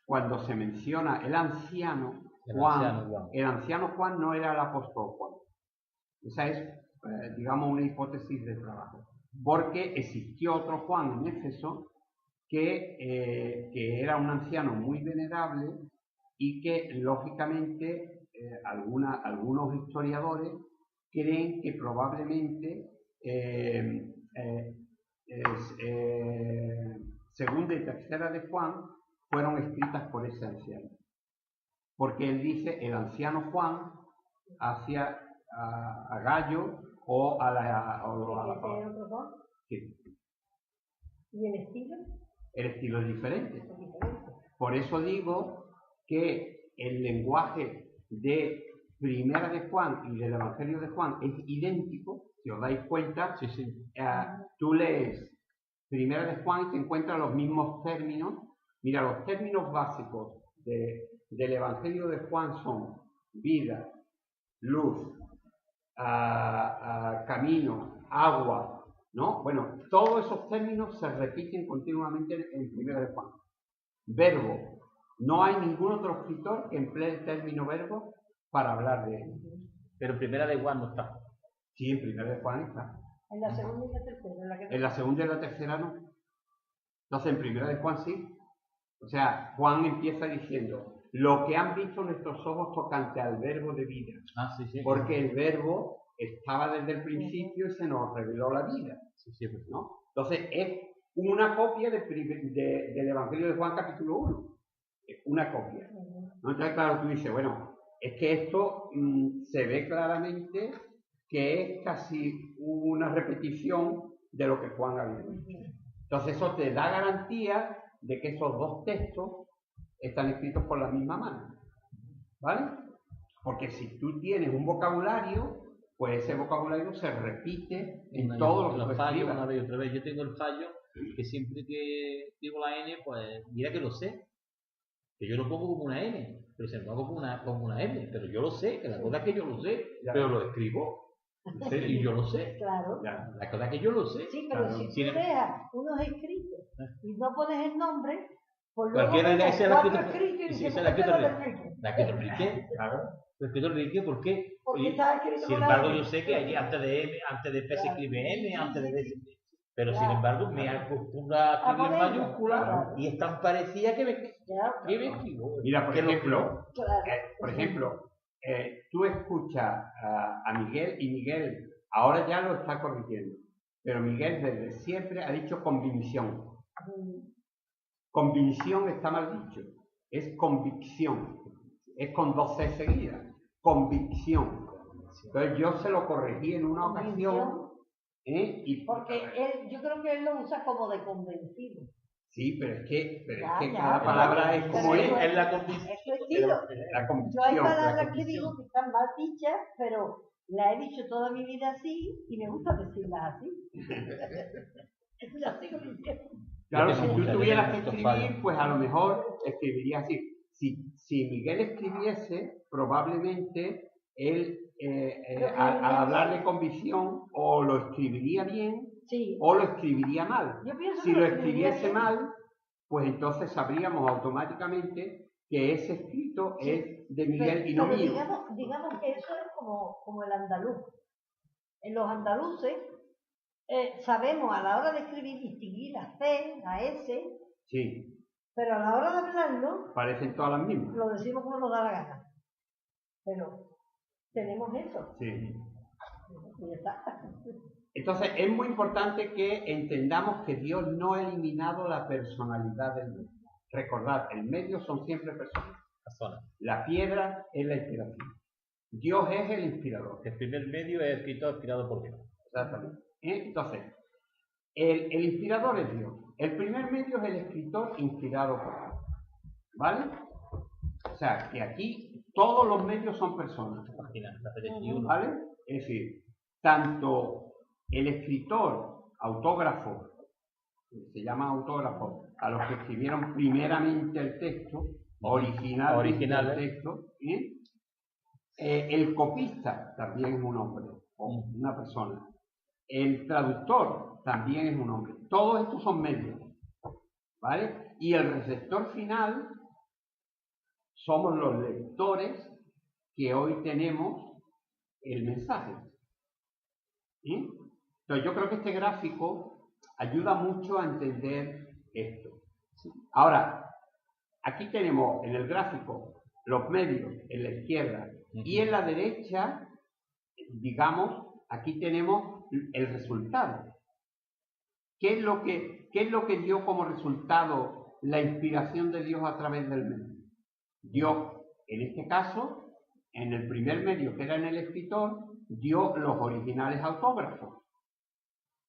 A: cuando se menciona el anciano Juan no era el apóstol Juan. Esa es, digamos, una hipótesis de trabajo, porque existió otro Juan en Éfeso que era un anciano muy venerable y que, lógicamente, algunos historiadores creen que probablemente segunda y tercera de Juan fueron escritas por ese anciano. Porque él dice, el anciano Juan hacia a Gallo o a la...
C: Sí. ¿Y el estilo?
A: El estilo es diferente. Por eso digo que el lenguaje de Primera de Juan y del Evangelio de Juan es idéntico. Si os dais cuenta, tú lees Primera de Juan y te encuentras los mismos términos. Mira, los términos básicos del Evangelio de Juan son vida, luz, camino, agua, ¿no? Bueno, todos esos términos se repiten continuamente en Primera de Juan. Verbo. No hay ningún otro escritor que emplee el término verbo para hablar de él.
B: Pero en Primera de Juan no está.
A: Sí, en Primera de Juan está.
C: En la segunda y la tercera.
A: En la segunda y la tercera no. Entonces en Primera de Juan sí. O sea, Juan empieza diciendo, lo que han visto nuestros ojos tocante al verbo de vida.
B: Sí,
A: porque el verbo estaba desde el principio y se nos reveló la vida. ¿No? Entonces es una copia del Evangelio de Juan capítulo 1. Es una copia. ¿No? Entonces, claro, tú dices, bueno, es que esto se ve claramente que es casi una repetición de lo que Juan había dicho. Entonces eso te da garantía de que esos dos textos están escritos por la misma mano. ¿Vale? Porque si tú tienes un vocabulario, pues ese vocabulario se repite en todos los
B: fallos una vez y otra vez. Yo tengo el fallo que siempre que digo la N, pues mira que lo sé. Que yo lo pongo como una N, pero se me pongo como una M. Pero yo lo sé, que la cosa es que yo lo sé, pero lo escribo. Y yo lo sé.
C: Claro.
B: La cosa es que yo lo sé.
C: Sí, pero si tú leas unos escritos y no pones el nombre, por lo
B: menos
C: esa es la que te
B: Enrique. Claro. ¿Lo escrito Enrique? ¿Por qué?
C: Porque estaba escrito
B: sin embargo, yo sé que allí antes de M, antes de P se escribe M, antes de D se escribe. Pero sin embargo, me acostumbro a escribir en mayúscula y es tan parecida que me escribo.
A: Mira, por ejemplo, tú escuchas a Miguel y Miguel ahora ya lo está corrigiendo. Pero Miguel desde siempre ha dicho convicción. Convicción está mal dicho. Es convicción. Es con 2 C seguidas. Convicción. Entonces yo se lo corregí en una ocasión.
C: Porque yo creo que él lo usa como de convencido.
A: Sí, pero es que cada palabra es como es la convicción.
C: Yo hay palabras que digo que están mal dichas, pero la he dicho toda mi vida así y me gusta decirlas así. Las sigo diciendo.
A: Claro, si tú tuvieras que escribir, pues a lo mejor escribirías así. Si Miguel escribiese, probablemente él, al hablar de convicción, o lo escribiría bien, o lo escribiría mal. Si lo escribiese mal, pues entonces sabríamos automáticamente que ese escrito es de Miguel y no mío.
C: Digamos que eso es como el andaluz. En los andaluces sabemos a la hora de escribir distinguir la C, la S, pero a la hora de hablarlo
A: parecen todas las mismas.
C: Lo decimos como nos da la gana. Pero tenemos eso.
A: Sí.
C: Y ya está.
A: Entonces es muy importante que entendamos que Dios no ha eliminado la personalidad del medio. Recordad, el medio son siempre personas. La piedra es la inspiración. Dios es el inspirador.
B: El primer medio es escrito inspirado por Dios.
A: Exactamente. Entonces, el inspirador es Dios. El primer medio es el escritor inspirado por Dios. ¿Vale? O sea, que aquí todos los medios son personas. ¿Vale? Es decir, tanto el escritor, autógrafo, se llama autógrafo, a los que escribieron primeramente el texto, original el texto, el copista también es un hombre, o una persona. El traductor también es un hombre. Todos estos son medios, ¿vale? Y el receptor final somos los lectores que hoy tenemos el mensaje. Entonces yo creo que este gráfico ayuda mucho a entender esto. Ahora, aquí tenemos en el gráfico los medios en la izquierda y en la derecha, digamos, aquí tenemos el resultado. ¿Qué es lo que dio como resultado la inspiración de Dios a través del medio? Dios, en este caso, en el primer medio que era en el escritor, dio los originales autógrafos.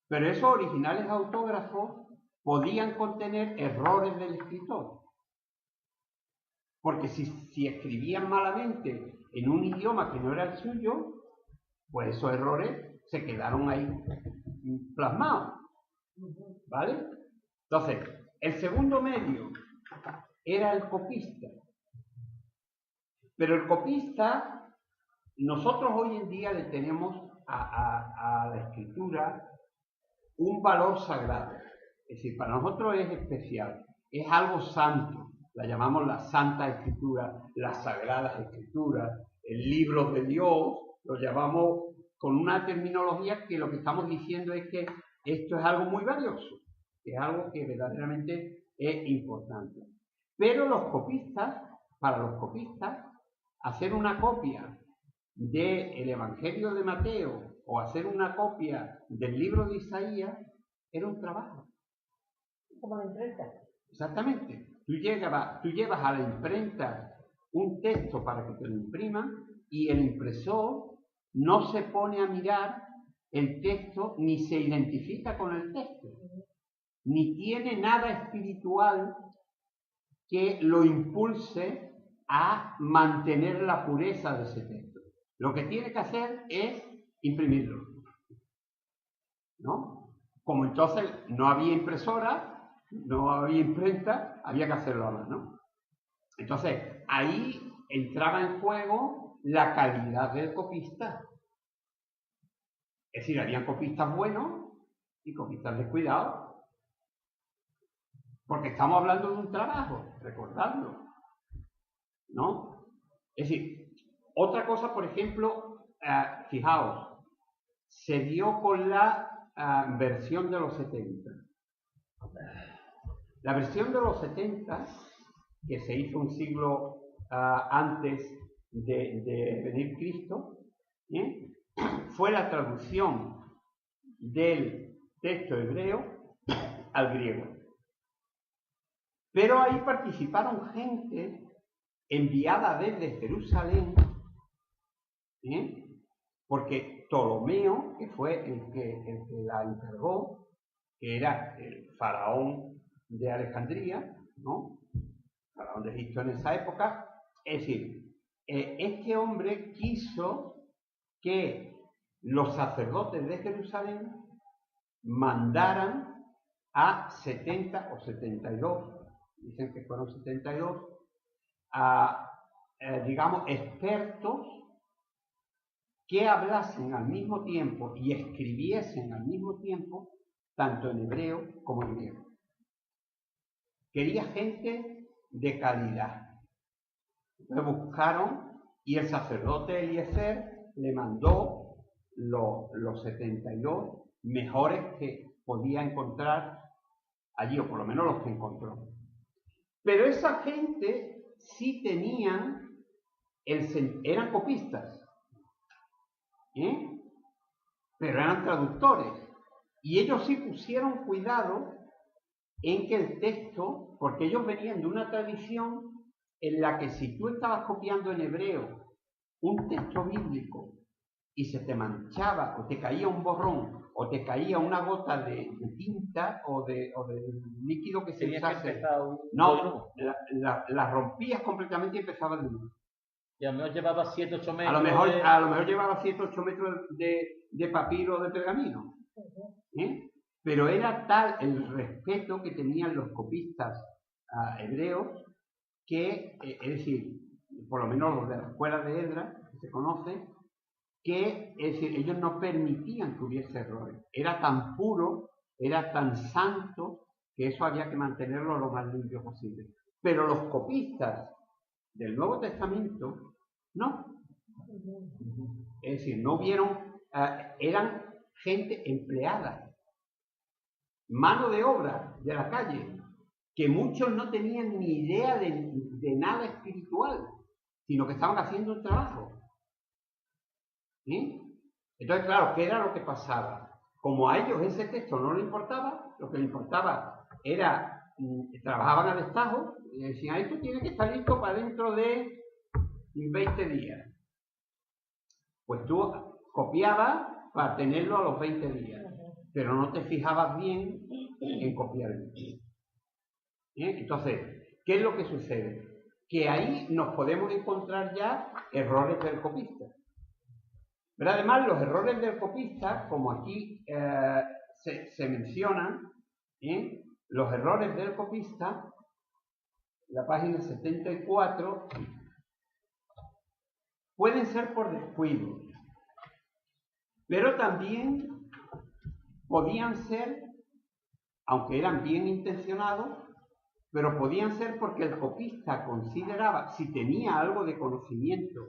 A: Pero esos originales autógrafos podían contener errores del escritor. Porque si escribían malamente en un idioma que no era el suyo, pues esos errores se quedaron ahí plasmados. ¿Vale? Entonces, el segundo medio era el copista. Pero el copista, nosotros hoy en día le tenemos a la escritura un valor sagrado. Es decir, para nosotros es especial, es algo santo. La llamamos la Santa Escritura, las Sagradas Escrituras, el libro de Dios, lo llamamos con una terminología que lo que estamos diciendo es que esto es algo muy valioso, es algo que verdaderamente es importante. Pero los copistas, para los copistas, hacer una copia del Evangelio de Mateo o hacer una copia del libro de Isaías era un trabajo.
C: Como la imprenta.
A: Exactamente. Tú llevas a la imprenta un texto para que te lo impriman y el impresor no se pone a mirar el texto ni se identifica con el texto, ni tiene nada espiritual que lo impulse a mantener la pureza de ese texto. Lo que tiene que hacer es imprimirlo, ¿no? Como entonces no había impresora, no había imprenta, había que hacerlo a mano. Entonces, ahí entraba en juego la calidad del copista. Es decir, habían copistas buenos y copistas descuidados. Porque estamos hablando de un trabajo, recordadlo, ¿no? Es decir, otra cosa, por ejemplo, fijaos, se dio con la versión de los 70. La versión de los 70, que se hizo un siglo antes de venir Cristo, fue la traducción del texto hebreo al griego. Pero ahí participaron gente enviada desde Jerusalén, porque Ptolomeo, que fue el que la encargó, que era el faraón de Alejandría, ¿no? Faraón de Egipto en esa época. Es decir, este hombre quiso que los sacerdotes de Jerusalén mandaran a 70 o 72, dicen que fueron 72, digamos, expertos que hablasen al mismo tiempo y escribiesen al mismo tiempo, tanto en hebreo como en griego. Quería gente de calidad. Entonces buscaron, y el sacerdote Eliezer le mandó los 72 mejores que podía encontrar allí, o por lo menos los que encontró. Pero esa gente sí tenían, eran copistas, pero eran traductores, y ellos sí pusieron cuidado en que el texto, porque ellos venían de una tradición en la que si tú estabas copiando en hebreo un texto bíblico y se te manchaba o te caía un borrón o te caía una gota de tinta o de líquido que se usase, no, la rompías completamente y empezabas de nuevo.
B: Y a lo mejor llevaba 7 o 8 metros.
A: A lo mejor llevaba 7 o 8 metros de papiro o de pergamino. Pero era tal el respeto que tenían los copistas hebreos que, es decir, por lo menos los de la escuela de Edra, que se conoce, que, es decir, ellos no permitían que hubiese errores. Era tan puro, era tan santo, que eso había que mantenerlo lo más limpio posible. Pero los copistas del Nuevo Testamento, no. Es decir, no vieron, eran gente empleada, mano de obra de la calle, que muchos no tenían ni idea de nada espiritual, sino que estaban haciendo un trabajo. Entonces, claro, ¿qué era lo que pasaba? Como a ellos ese texto no les importaba, lo que les importaba era, trabajaban a destajo, y decían, esto tiene que estar listo para dentro de 20 días. Pues tú copiabas para tenerlo a los 20 días, pero no te fijabas bien en copiar el texto. Entonces, ¿qué es lo que sucede? Que ahí nos podemos encontrar ya errores del copista. Pero además los errores del copista, como aquí se mencionan, los errores del copista, la página 74, pueden ser por descuido, pero también podían ser, aunque eran bien intencionados, pero podían ser porque el copista consideraba, si tenía algo de conocimiento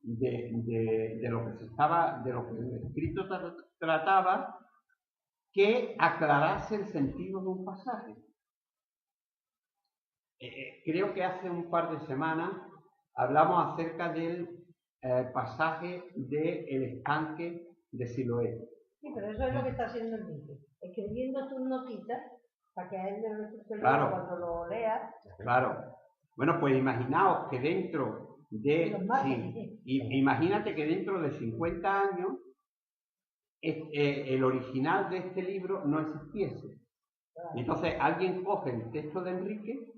A: de lo que se estaba, de lo que el escrito trataba, que aclarase el sentido de un pasaje. Creo que hace un par de semanas hablamos acerca del pasaje del estanque de Siloé.
C: Sí, pero eso es lo que está haciendo el niño, escribiendo tus notitas para que a él le resulte
A: claro,
C: cuando lo lea.
A: Claro. Bueno, pues imaginaos que dentro de... imagínate que dentro de 50 años el original de este libro no existiese. Entonces alguien coge el texto de Enrique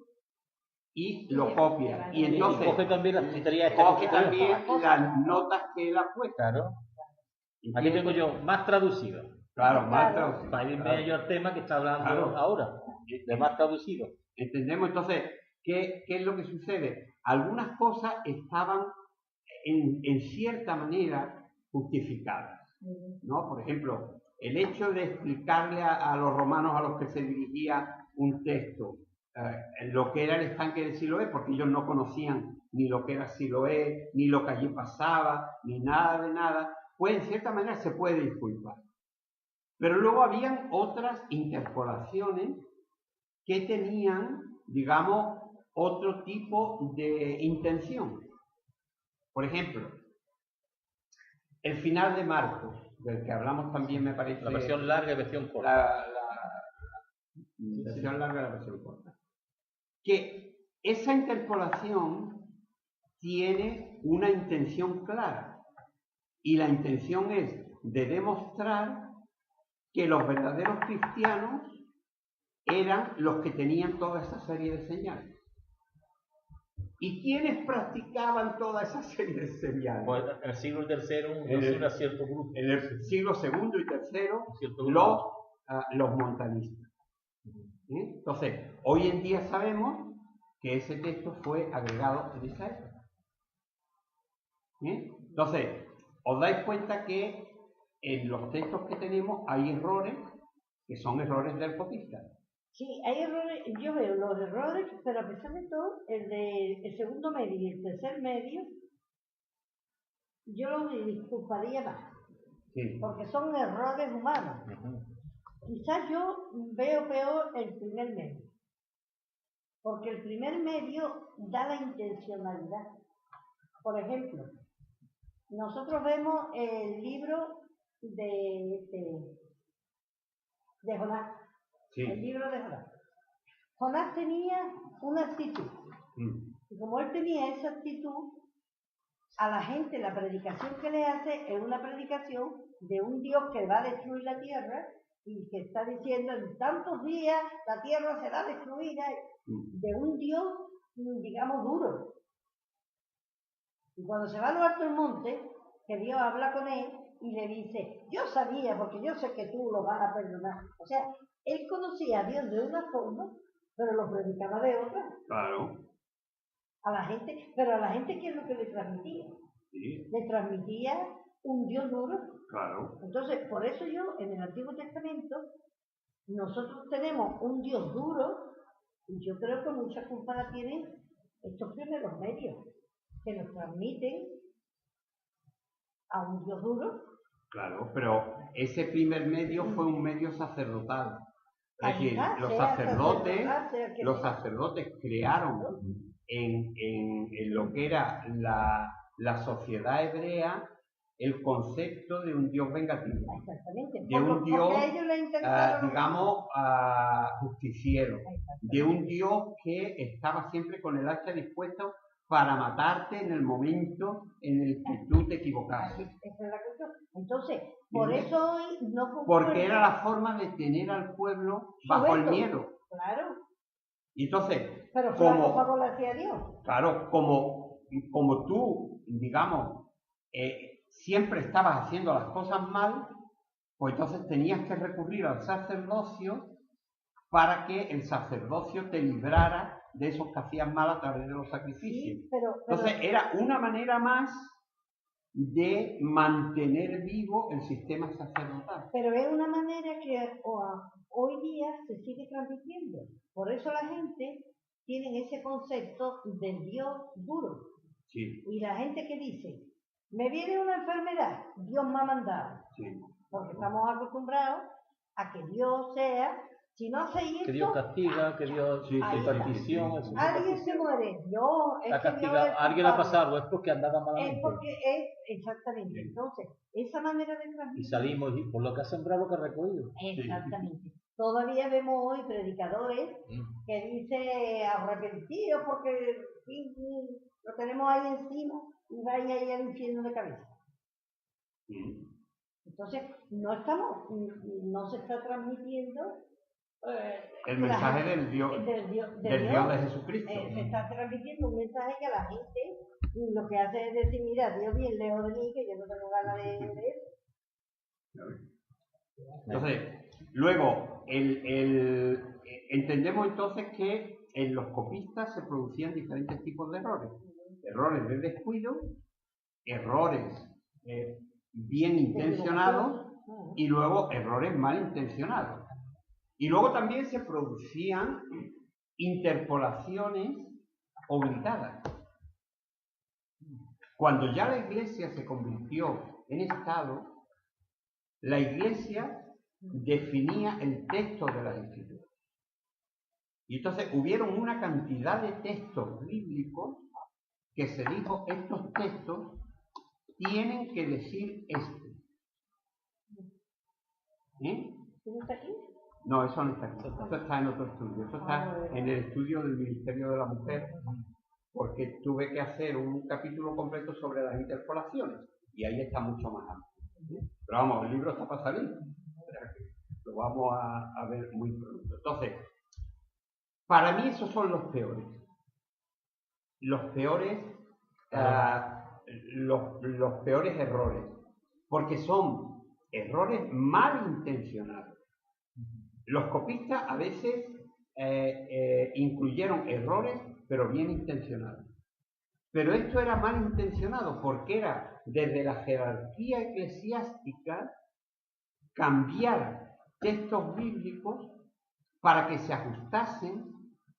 A: y lo copia. Y entonces
B: coge también las
A: notas que él ha puesto.
B: Claro. Aquí tengo yo más traducido.
A: Claro, más traducido.
B: Para irme yo al tema que está hablando ahora, de más traducido.
A: ¿Entendemos? Entonces, ¿qué es lo que sucede? Algunas cosas estaban en cierta manera justificadas, ¿no? Por ejemplo, el hecho de explicarle a los romanos a los que se dirigía un texto lo que era el estanque de Siloé, porque ellos no conocían ni lo que era Siloé, ni lo que allí pasaba, ni nada de nada, pues en cierta manera se puede disculpar. Pero luego habían otras interpolaciones que tenían, digamos, otro tipo de intención. Por ejemplo, el final de Marcos, del que hablamos también, me parece...
B: La versión larga y versión corta.
A: La versión larga y la versión corta. Que esa interpolación tiene una intención clara. Y la intención es de demostrar que los verdaderos cristianos eran los que tenían toda esa serie de señales. ¿Y quiénes practicaban toda esa serie de señales?
B: Pues en el siglo III, un cierto grupo.
A: En el siglo II y III, los montanistas. Entonces, hoy en día sabemos que ese texto fue agregado en esa época. Entonces, os dais cuenta que en los textos que tenemos hay errores que son errores del copista.
C: Sí, hay errores, yo veo los errores, pero a pesar de todo, el segundo medio y el tercer medio, yo los disculparía más, sí, porque son errores humanos. Quizás yo veo peor el primer medio, porque el primer medio da la intencionalidad. Por ejemplo, nosotros vemos el libro de Jonás. Sí. El libro de Jonás. Jonás tenía una actitud. Y como él tenía esa actitud, a la gente la predicación que le hace es una predicación de un Dios que va a destruir la tierra y que está diciendo en tantos días la tierra será destruida, de un Dios, digamos, duro. Y cuando se va a lo alto del monte, que Dios habla con él y le dice, yo sabía, porque yo sé que tú lo vas a perdonar. O sea, él conocía a Dios de una forma, pero lo predicaba de otra.
A: Claro.
C: A la gente, pero a la gente, ¿qué es lo que le transmitía?
A: Sí.
C: Le transmitía un Dios duro.
A: Claro.
C: Entonces, por eso yo, en el Antiguo Testamento, nosotros tenemos un Dios duro, y yo creo que mucha culpa la tienen estos primeros medios, que nos transmiten a un Dios duro.
A: Claro, pero ese primer medio fue un medio sacerdotal. Es decir, los sacerdotes crearon en lo que era la sociedad hebrea el concepto de un Dios vengativo.
C: Exactamente.
A: De un Dios, digamos, justiciero. De un Dios que estaba siempre con el hacha dispuesto para matarte en el momento en el que tú te equivocaste.
C: Esa es la cuestión. Entonces, por eso hoy no concuerdo.
A: Porque era la forma de tener al pueblo bajo el miedo.
C: Claro.
A: Y entonces,
C: pero como favor hacia Dios.
A: Claro, como tú, digamos, siempre estabas haciendo las cosas mal, pues entonces tenías que recurrir al sacerdocio para que el sacerdocio te librara de esos que hacían mal a través de los sacrificios.
C: Sí, pero
A: entonces era una manera más de mantener vivo el sistema sacerdotal.
C: Pero es una manera que hoy día se sigue transmitiendo. Por eso la gente tiene ese concepto del Dios duro.
A: Sí.
C: Y la gente que dice, me viene una enfermedad, Dios me ha mandado.
A: Sí.
C: Porque estamos acostumbrados a que Dios sea, si no hace esto,
B: que Dios castiga, que Dios perdición.
C: Alguien se muere, Dios
B: castiga, alguien ha pasado, es porque andaba malamente.
C: Es porque es, exactamente. Entonces, esa manera de transmitir.
B: Y salimos por lo que ha sembrado, lo que ha recogido.
C: Exactamente. Sí. Todavía vemos hoy predicadores que dicen arrepentidos porque lo tenemos ahí encima y vaya ahí al infierno de cabeza. Entonces, no se está transmitiendo
A: el mensaje del Dios de Jesucristo.
C: Se está transmitiendo un mensaje que a la gente lo que hace es decir, mira, Dios bien lejos de mí, que yo no tengo ganas de eso.
A: Entonces, luego, entendemos entonces que en los copistas se producían diferentes tipos de errores. Errores de descuido, errores bien intencionados y luego errores mal intencionados. Y luego también se producían interpolaciones obligadas. Cuando ya la Iglesia se convirtió en Estado, la Iglesia definía el texto de las Escrituras. Y entonces hubieron una cantidad de textos bíblicos que se dijo, estos textos tienen que decir esto.
C: ¿Eso está aquí?
A: No, eso no está aquí. Eso está en otro estudio. Eso está en el estudio del Ministerio de la Mujer, porque tuve que hacer un capítulo completo sobre las interpolaciones. Y ahí está mucho más amplio. Pero vamos, el libro está para salir. Lo vamos a ver muy pronto. Entonces, para mí esos son los peores. Los peores errores. Porque son errores malintencionados. Los copistas a veces incluyeron errores, pero bien intencionados. Pero esto era malintencionado porque era desde la jerarquía eclesiástica cambiar textos bíblicos para que se ajustasen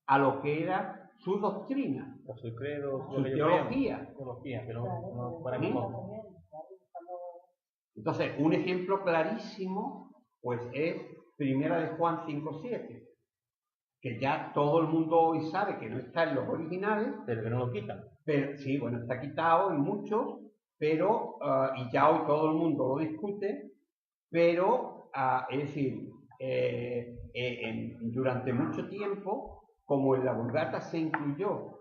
A: a lo que era su doctrina,
B: su credo,
A: su teología. Entonces, un ejemplo clarísimo pues es Primera de Juan 5:7, que ya todo el mundo hoy sabe que no está en los originales,
B: pero que no lo quitan.
A: Pero, sí, bueno, está quitado en muchos, pero, y ya hoy todo el mundo lo discute, pero, es decir, durante mucho tiempo, como en la Vulgata se incluyó,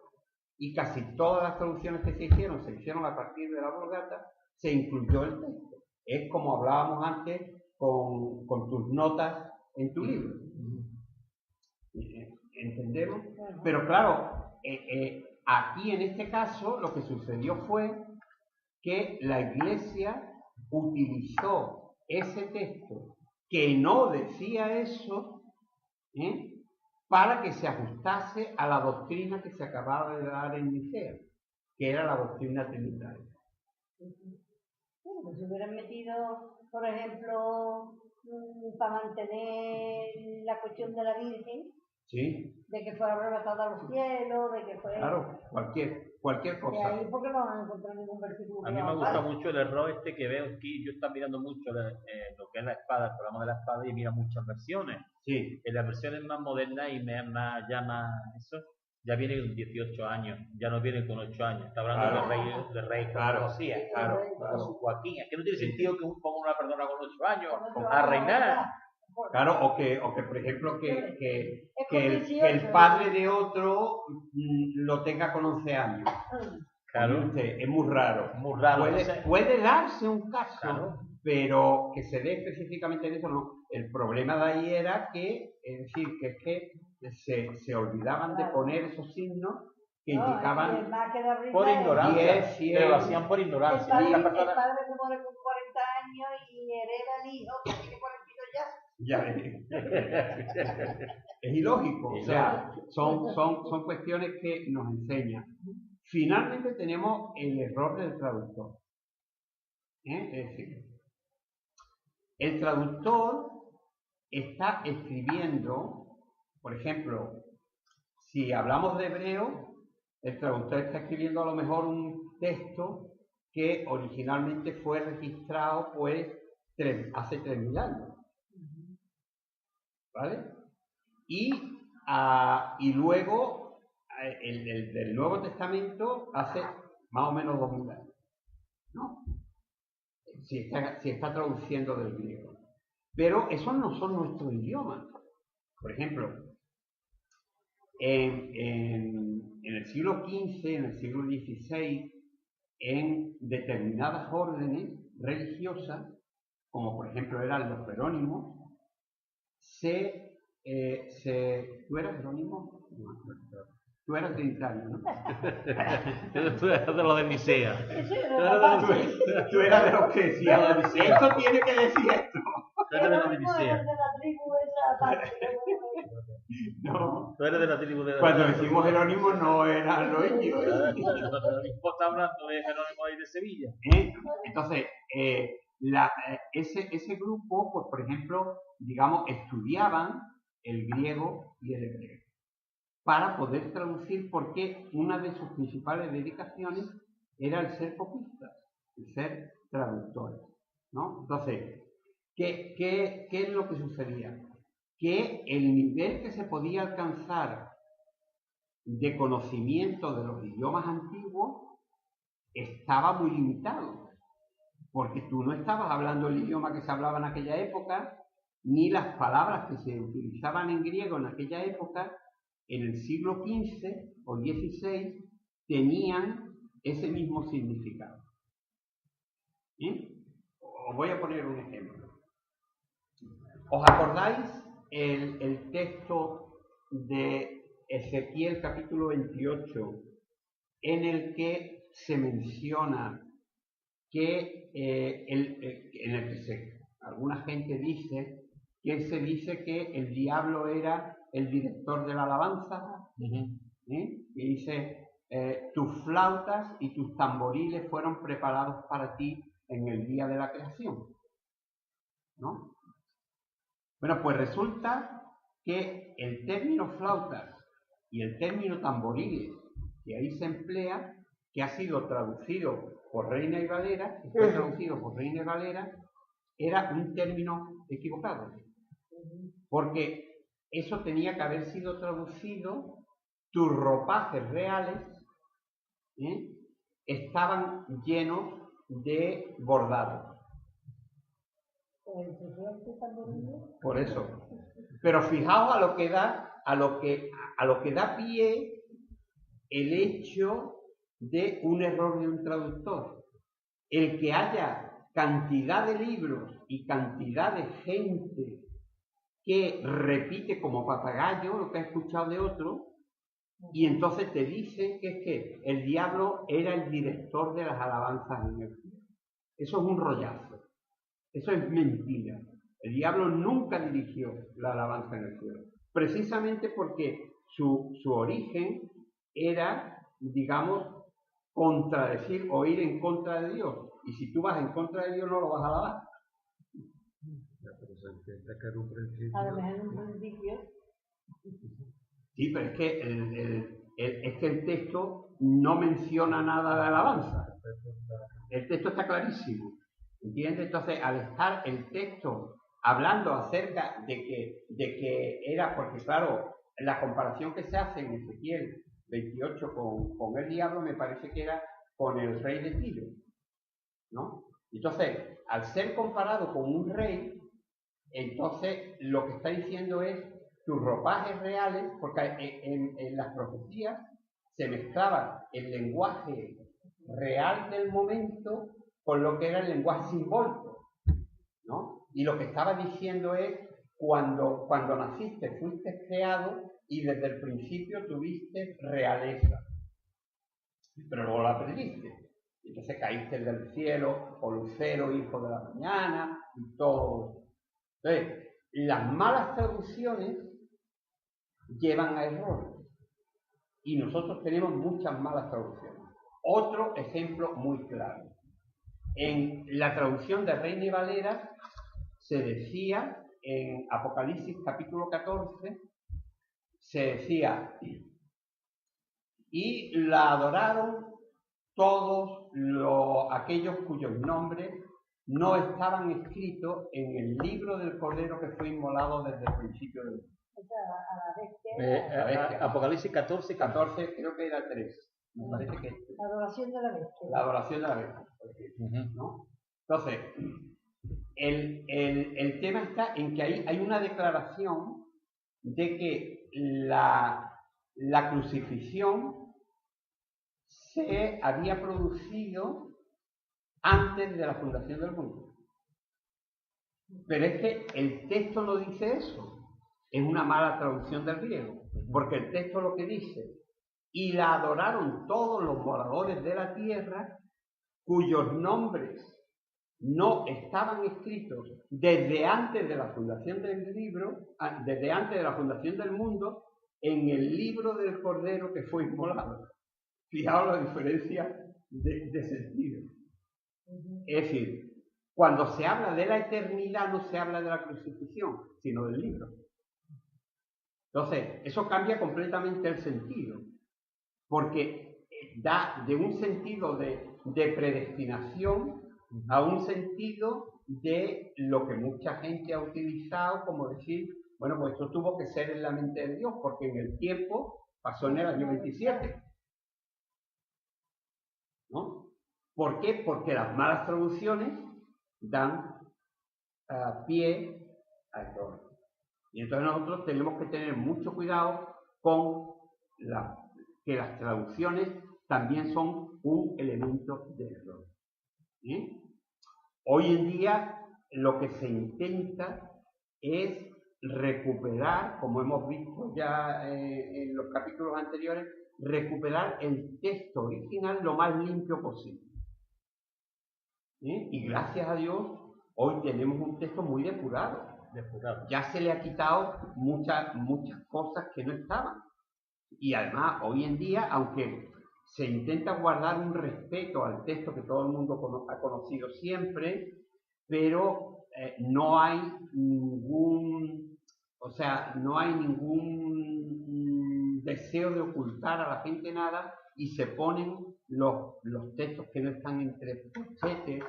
A: y casi todas las traducciones que se hicieron a partir de la Vulgata, se incluyó el texto. Es como hablábamos antes con tus notas en tu libro. ¿Entendemos? Pero claro, aquí en este caso lo que sucedió fue que la Iglesia utilizó ese texto que no decía eso, para que se ajustase a la doctrina que se acababa de dar en Nicea, que era la doctrina trinitaria.
C: Bueno, pues si hubieran metido, por ejemplo, para mantener la cuestión de la Virgen,
A: sí,
C: de que fuera arrebatada a los cielos, de que fuera...
A: Claro, cualquier cosa.
C: Y ahí porque no van a encontrar ningún versículo.
B: A mí me gusta mucho el error este que veo aquí. Yo estoy mirando mucho lo que es la espada, el programa de la espada, y mira muchas versiones.
A: Sí.
B: En las versiones más modernas y más eso, ya viene con 18 años, ya no viene con 8 años. Está hablando de rey
A: claro,
B: claro. Joaquín, es que no tiene sentido que un ponga una persona con 8 años a reinar.
A: Claro, o que por ejemplo, que el padre de otro lo tenga con 11 años.
B: Claro.
A: Es muy raro. Puede darse un caso, pero que se dé específicamente en eso, no. El problema de ahí era que, es decir, que se olvidaban de poner esos signos que indicaban
B: por ignorancia.
A: Pero
B: lo hacían por ignorancia.
C: El padre se muere con 40 años y hereda el hijo que tiene 42 ya.
A: Es ilógico, o sea, son cuestiones que nos enseñan. Finalmente tenemos el error del traductor. Es decir, el traductor está escribiendo, por ejemplo, si hablamos de hebreo, el traductor está escribiendo a lo mejor un texto que originalmente fue registrado pues hace 3000 años. ¿Vale? Y luego el del Nuevo Testamento hace más o menos 2000 años, ¿no? Si está traduciendo del griego. Pero esos no son nuestros idiomas. Por ejemplo, en el siglo XV, en el siglo XVI, en determinadas órdenes religiosas, como por ejemplo eran los jerónimos, ¿tú eras jerónimo? No, tú eras trinitario, ¿no?
B: Tú eras de los de Nicea.
A: Tú eras de los que decían, esto tiene que decir esto.
B: Tú eres de los de Nicea.
A: No.
B: Tú eres de la tribu de...
A: Cuando decimos Jerónimo no eran los indios.
B: Está hablando de Jerónimo ahí de Sevilla.
A: Entonces, ese grupo, pues por ejemplo, digamos, estudiaban el griego y el hebreo para poder traducir, porque una de sus principales dedicaciones era el ser copistas, el ser traductores, ¿no? Entonces, ¿qué es lo que sucedía? Que el nivel que se podía alcanzar de conocimiento de los idiomas antiguos estaba muy limitado, porque tú no estabas hablando el idioma que se hablaba en aquella época, ni las palabras que se utilizaban en griego en aquella época, en el siglo XV o XVI, tenían ese mismo significado. Os voy a poner un ejemplo. ¿Os acordáis el texto de Ezequiel capítulo 28 en el que se menciona que alguna gente dice que se dice que el diablo era el director de la alabanza? Que dice, tus flautas y tus tamboriles fueron preparados para ti en el día de la creación, ¿no? Bueno, pues resulta que el término flautas y el término tamboriles que ahí se emplea, que ha sido traducido por Reina y Valera, era un término equivocado, porque eso tenía que haber sido traducido, tus ropajes reales estaban llenos de bordados. Por eso. Pero fijaos a lo que da pie el hecho de un error de un traductor. El que haya cantidad de libros y cantidad de gente que repite como papagayo lo que ha escuchado de otro, y entonces te dicen que es que el diablo era el director de las alabanzas en el cielo. Eso es un rollazo. Eso es mentira. El diablo nunca dirigió la alabanza en el cielo. Precisamente porque su origen era, digamos, contradecir o ir en contra de Dios. Y si tú vas en contra de Dios, no lo vas a alabar. Sí, pero es que el texto no menciona nada de alabanza. El texto está clarísimo. ¿Entiendes? Entonces, al estar el texto hablando acerca de que era, porque claro, la comparación que se hace en Ezequiel 28 con el diablo me parece que era con el rey de Tiro, ¿no? Entonces, al ser comparado con un rey, entonces lo que está diciendo es tus ropajes reales, porque en las profecías se mezclaba el lenguaje real del momento con lo que era el lenguaje simbólico, ¿no? Y lo que estaba diciendo es, cuando naciste fuiste creado y desde el principio tuviste realeza, pero luego la perdiste. Entonces caíste del cielo, o lucero, hijo de la mañana, y todo. Entonces, las malas traducciones llevan a errores. Y nosotros tenemos muchas malas traducciones. Otro ejemplo muy claro. En la traducción de Reina y Valera se decía, en Apocalipsis capítulo 14, se decía, y la adoraron todos aquellos cuyos nombres no estaban escritos en el libro del Cordero que fue inmolado desde el principio del mundo.
B: Apocalipsis 14,
A: creo que era 3. Me parece que
C: la adoración de la bestia.
A: La adoración de la bestia, ¿no? Entonces, el tema está en que ahí hay una declaración de que la crucifixión se había producido antes de la fundación del mundo. Pero es que el texto no dice eso. Es una mala traducción del griego, porque el texto lo que dice, y la adoraron todos los moradores de la tierra cuyos nombres no estaban escritos desde antes de la fundación del desde antes de la fundación del mundo, en el libro del Cordero que fue inmolado. Fijaos la diferencia de sentido. Es decir, cuando se habla de la eternidad no se habla de la crucifixión, sino del libro. Entonces, eso cambia completamente el sentido, porque da de un sentido de de predestinación a un sentido de lo que mucha gente ha utilizado como decir, bueno, pues esto tuvo que ser en la mente de Dios, porque en el tiempo pasó en el año 27. ¿No? ¿Por qué? Porque las malas traducciones dan pie a error. Y entonces nosotros tenemos que tener mucho cuidado con que las traducciones también son un elemento de error. Hoy en día lo que se intenta es recuperar, como hemos visto ya en los capítulos anteriores, recuperar el texto original lo más limpio posible. Y gracias a Dios, hoy tenemos un texto muy depurado. Ya se le ha quitado muchas cosas que no estaban. Y además, hoy en día, aunque se intenta guardar un respeto al texto que todo el mundo ha conocido siempre, pero no hay ningún deseo de ocultar a la gente nada, y se ponen los textos que no están entre corchetes,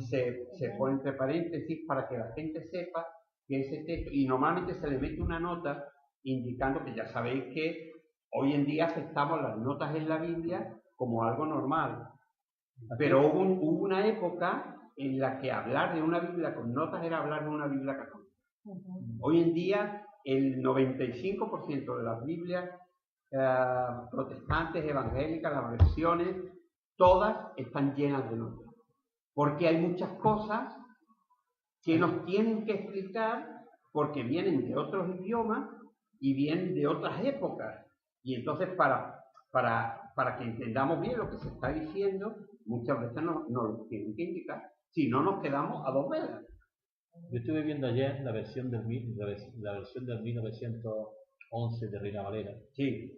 A: se ponen entre paréntesis para que la gente sepa que ese texto, y normalmente se le mete una nota indicando que ya sabéis que hoy en día aceptamos las notas en la Biblia como algo normal. Pero hubo una época en la que hablar de una Biblia con notas era hablar de una Biblia católica. Hoy en día el 95% de las Biblias protestantes, evangélicas, las versiones, todas están llenas de notas. Porque hay muchas cosas que nos tienen que explicar porque vienen de otros idiomas y vienen de otras épocas. Y entonces para que entendamos bien lo que se está diciendo, muchas veces nos lo tienen que indicar. Si no, nos quedamos a dos velas.
B: Yo estuve viendo ayer la versión del 1911 de Reina Valera.
A: Sí.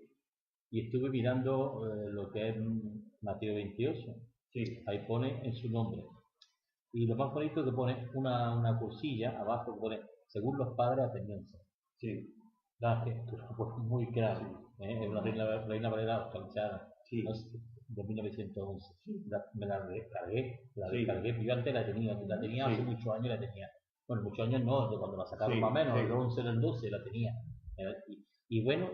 B: Y estuve mirando lo que es Mateo 28.
A: Sí.
B: Ahí pone en su nombre. Y lo más bonito es que pone una cursilla abajo que pone según los padres atenienses.
A: Sí.
B: Muy claro. Es una Reina Valera actualizada.
A: Sí.
B: No sé, de 1911. Sí. Me la descargué. Yo antes la tenía hace muchos años, la tenía. Bueno, muchos años no, de cuando la sacaron más o menos, el 11 del 12 la tenía. Y bueno,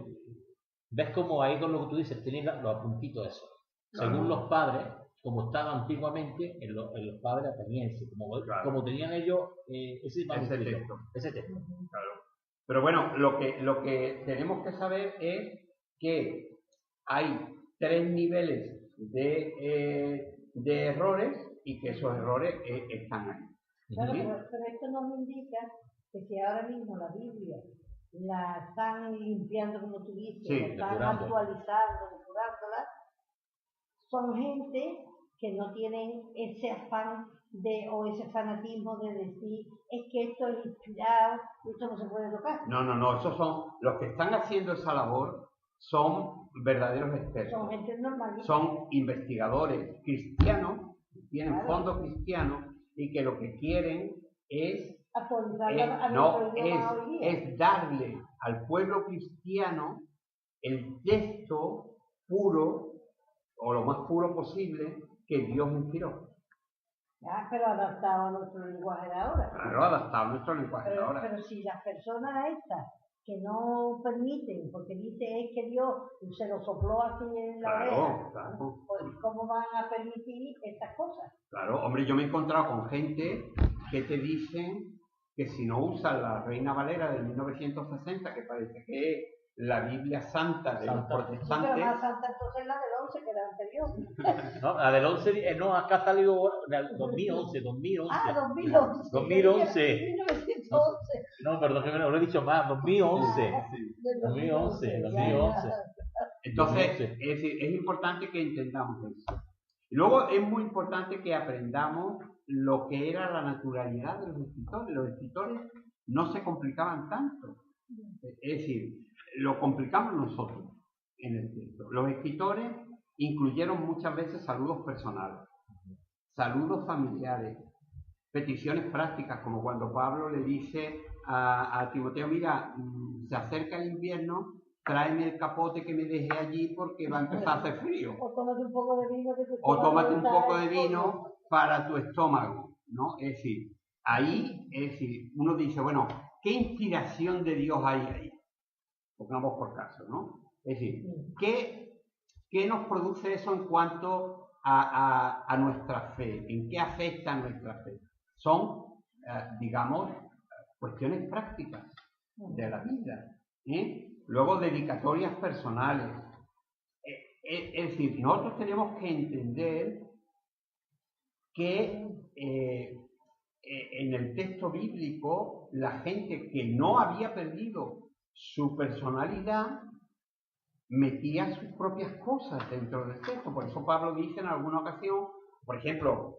B: ves como ahí con lo que tú dices, tenés los apuntitos de eso. Según los padres, como estaba antiguamente en los padres atenienses, como tenían ellos ese texto.
A: Claro. Pero bueno, lo que tenemos que saber es que hay 3 niveles de errores y que esos errores están ahí.
C: Claro, pero esto nos indica que si ahora mismo la Biblia la están limpiando, como tú dices, la están actualizando, depurándola, son gente que no tienen ese afán o ese fanatismo de decir es que esto es inspirado, esto no se puede tocar.
A: No, esos son los que están haciendo esa labor, son verdaderos expertos.
C: Son gente normal.
A: Son investigadores cristianos, tienen fondo cristiano, y que lo que quieren es darle al pueblo cristiano el texto puro, o lo más puro posible, que Dios inspiró.
C: Pero adaptado a nuestro lenguaje de ahora.
A: Claro, adaptado a nuestro lenguaje de ahora.
C: Pero si las personas estas que no permiten, porque dice es que Dios se lo sopló así en la oreja, pues ¿cómo van a permitir estas cosas?
A: Claro, hombre, yo me he encontrado con gente que te dicen que si no usan la Reina Valera de 1960, que parece que es la Biblia santa de los protestantes.
C: Pero más santa entonces la del 11 que la anterior.
B: No, la del 11, no, acá ha salido 2011.
C: Ah, 2011. 1911.
B: No, perdón, que me lo he dicho más, 2011. 2011.
A: Entonces, es decir, es importante que entendamos eso. Y luego es muy importante que aprendamos lo que era la naturalidad de los escritores. Los escritores no se complicaban tanto. Es decir, lo complicamos nosotros en el texto. Los escritores incluyeron muchas veces saludos personales, saludos familiares, peticiones prácticas, como cuando Pablo le dice a Timoteo, mira, se acerca el invierno tráeme el capote que me dejé allí porque va a empezar a hacer frío.
C: O tómate un poco de vino.
A: O tómate un poco de vino para tu estómago, ¿no? Es decir, ahí, uno dice, bueno, ¿qué inspiración de Dios hay ahí? Pongamos por caso, ¿no? Es decir, ¿qué nos produce eso en cuanto a nuestra fe? ¿En qué afecta nuestra fe? Son, digamos, cuestiones prácticas de la vida, ¿eh? Luego, dedicatorias personales. Es decir, nosotros tenemos que entender que en el texto bíblico la gente que no había perdido su personalidad metía sus propias cosas dentro del texto. Por eso Pablo dice en alguna ocasión, por ejemplo,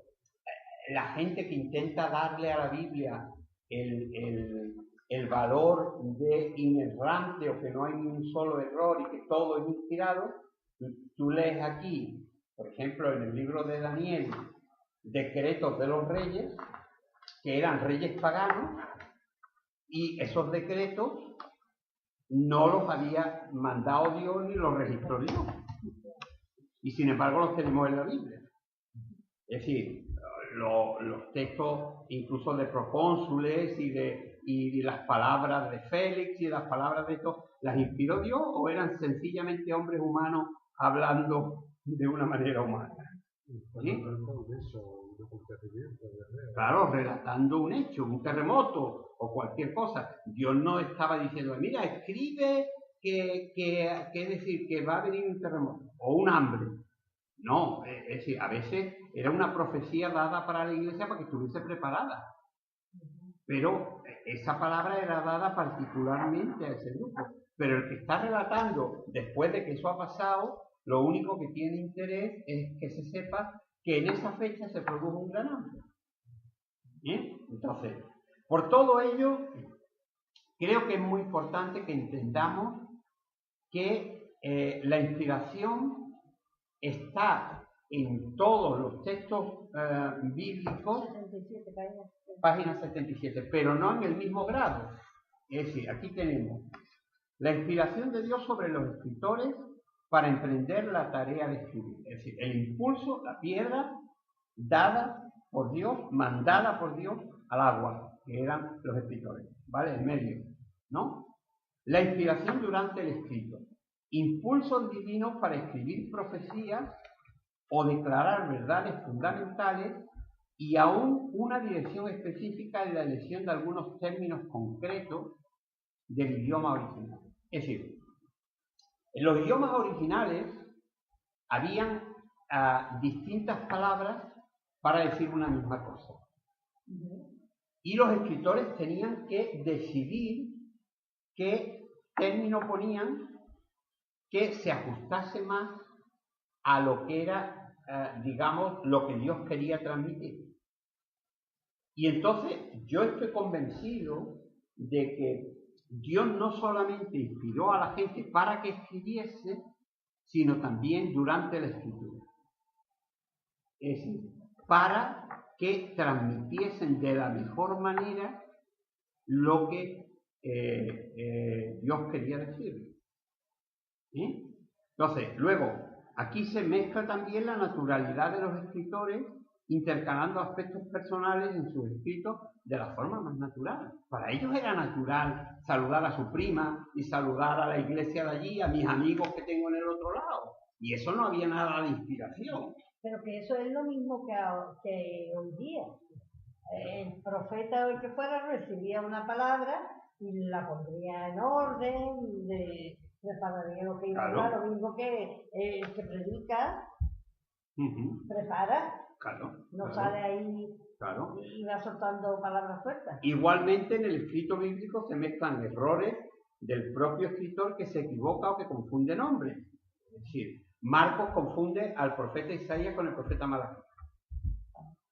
A: la gente que intenta darle a la Biblia el valor de inerrante o que no hay ni un solo error y que todo es inspirado, tú lees aquí, por ejemplo, en el libro de Daniel, decretos de los reyes, que eran reyes paganos, y esos decretos no los había mandado Dios ni los registró Dios. Y sin embargo los tenemos en la Biblia. Es decir, los textos incluso de procónsules y de las palabras de Félix y las palabras de estos, ¿las inspiró Dios o eran sencillamente hombres humanos hablando de una manera humana? ¿Sí? Claro, relatando un hecho, un terremoto o cualquier cosa. Dios no estaba diciendo, mira, escribe que decir que va a venir un terremoto o un hambre. No, es decir, a veces era una profecía dada para la iglesia para que estuviese preparada. Pero esa palabra era dada particularmente a ese grupo. Pero el que está relatando después de que eso ha pasado, lo único que tiene interés es que se sepa que en esa fecha se produjo un gran hambre. ¿Bien? Entonces, por todo ello, creo que es muy importante que entendamos que la inspiración está en todos los textos bíblicos,
C: 77,
A: página 77, pero no en el mismo grado. Es decir, aquí tenemos la inspiración de Dios sobre los escritores para emprender la tarea de escribir. Es decir, el impulso, la piedra dada por Dios, mandada por Dios al agua, que eran los escritores, ¿vale? En medio, ¿no? La inspiración durante el escrito. Impulsos divinos para escribir profecías o declarar verdades fundamentales y aún una dirección específica en la elección de algunos términos concretos del idioma original. Es decir, en los idiomas originales habían distintas palabras para decir una misma cosa. Y los escritores tenían que decidir qué término ponían que se ajustase más a lo que era, digamos, lo que Dios quería transmitir. Y entonces yo estoy convencido de que Dios no solamente inspiró a la gente para que escribiese, sino también durante la escritura. Es decir, para que transmitiesen de la mejor manera lo que Dios quería decir. ¿Sí? Entonces, luego, aquí se mezcla también la naturalidad de los escritores, intercalando aspectos personales en sus escritos de la forma más natural. Para ellos era natural saludar a su prima y saludar a la iglesia de allí, a mis amigos que tengo en el otro lado. Y eso no había nada de inspiración.
C: Pero que eso es lo mismo que hoy día. El profeta o el que fuera recibía una palabra y la pondría en orden, prepararía lo que iba a hablar, lo mismo que el que predica, prepara. No sale ahí y va soltando palabras sueltas.
A: Igualmente en el escrito bíblico se mezclan errores del propio escritor que se equivoca o que confunde nombres. Es decir, Marcos confunde al profeta Isaías con el profeta Malaquías.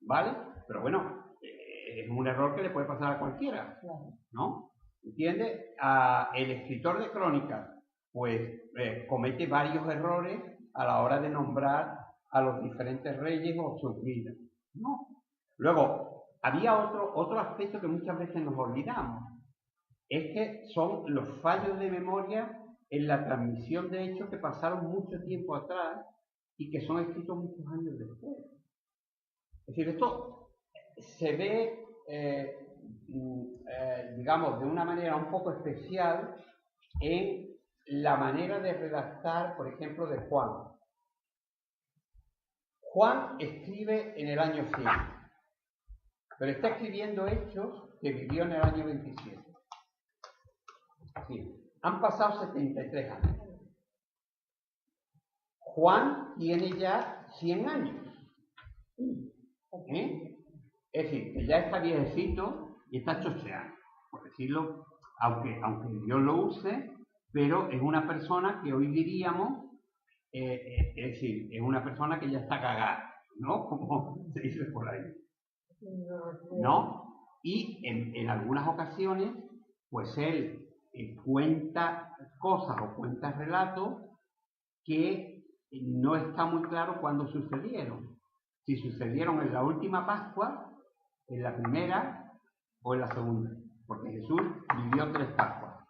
A: ¿Vale? Pero bueno, es un error que le puede pasar a cualquiera, ¿no? ¿Entiendes? El escritor de crónicas pues comete varios errores a la hora de nombrar a los diferentes reyes o sus vidas, ¿no? Luego, había otro aspecto que muchas veces nos olvidamos, es que son los fallos de memoria en la transmisión de hechos que pasaron mucho tiempo atrás y que son escritos muchos años después. Es decir, esto se ve, digamos, de una manera un poco especial en la manera de redactar, por ejemplo, de Juan. Juan escribe en el año 100, pero está escribiendo hechos que vivió en el año 27. Sí, han pasado 73 años. Juan tiene ya 100 años. Es decir, que ya está viejecito y está chocheando, por decirlo, aunque Dios lo use, pero es una persona que hoy diríamos, es decir, es una persona que ya está cagada, ¿no? Como se dice por ahí. ¿No? Y en algunas ocasiones, pues él cuenta cosas o cuenta relatos que no está muy claro cuándo sucedieron. Si sucedieron en la última Pascua, en la primera o en la segunda. Porque Jesús vivió 3 Pascuas.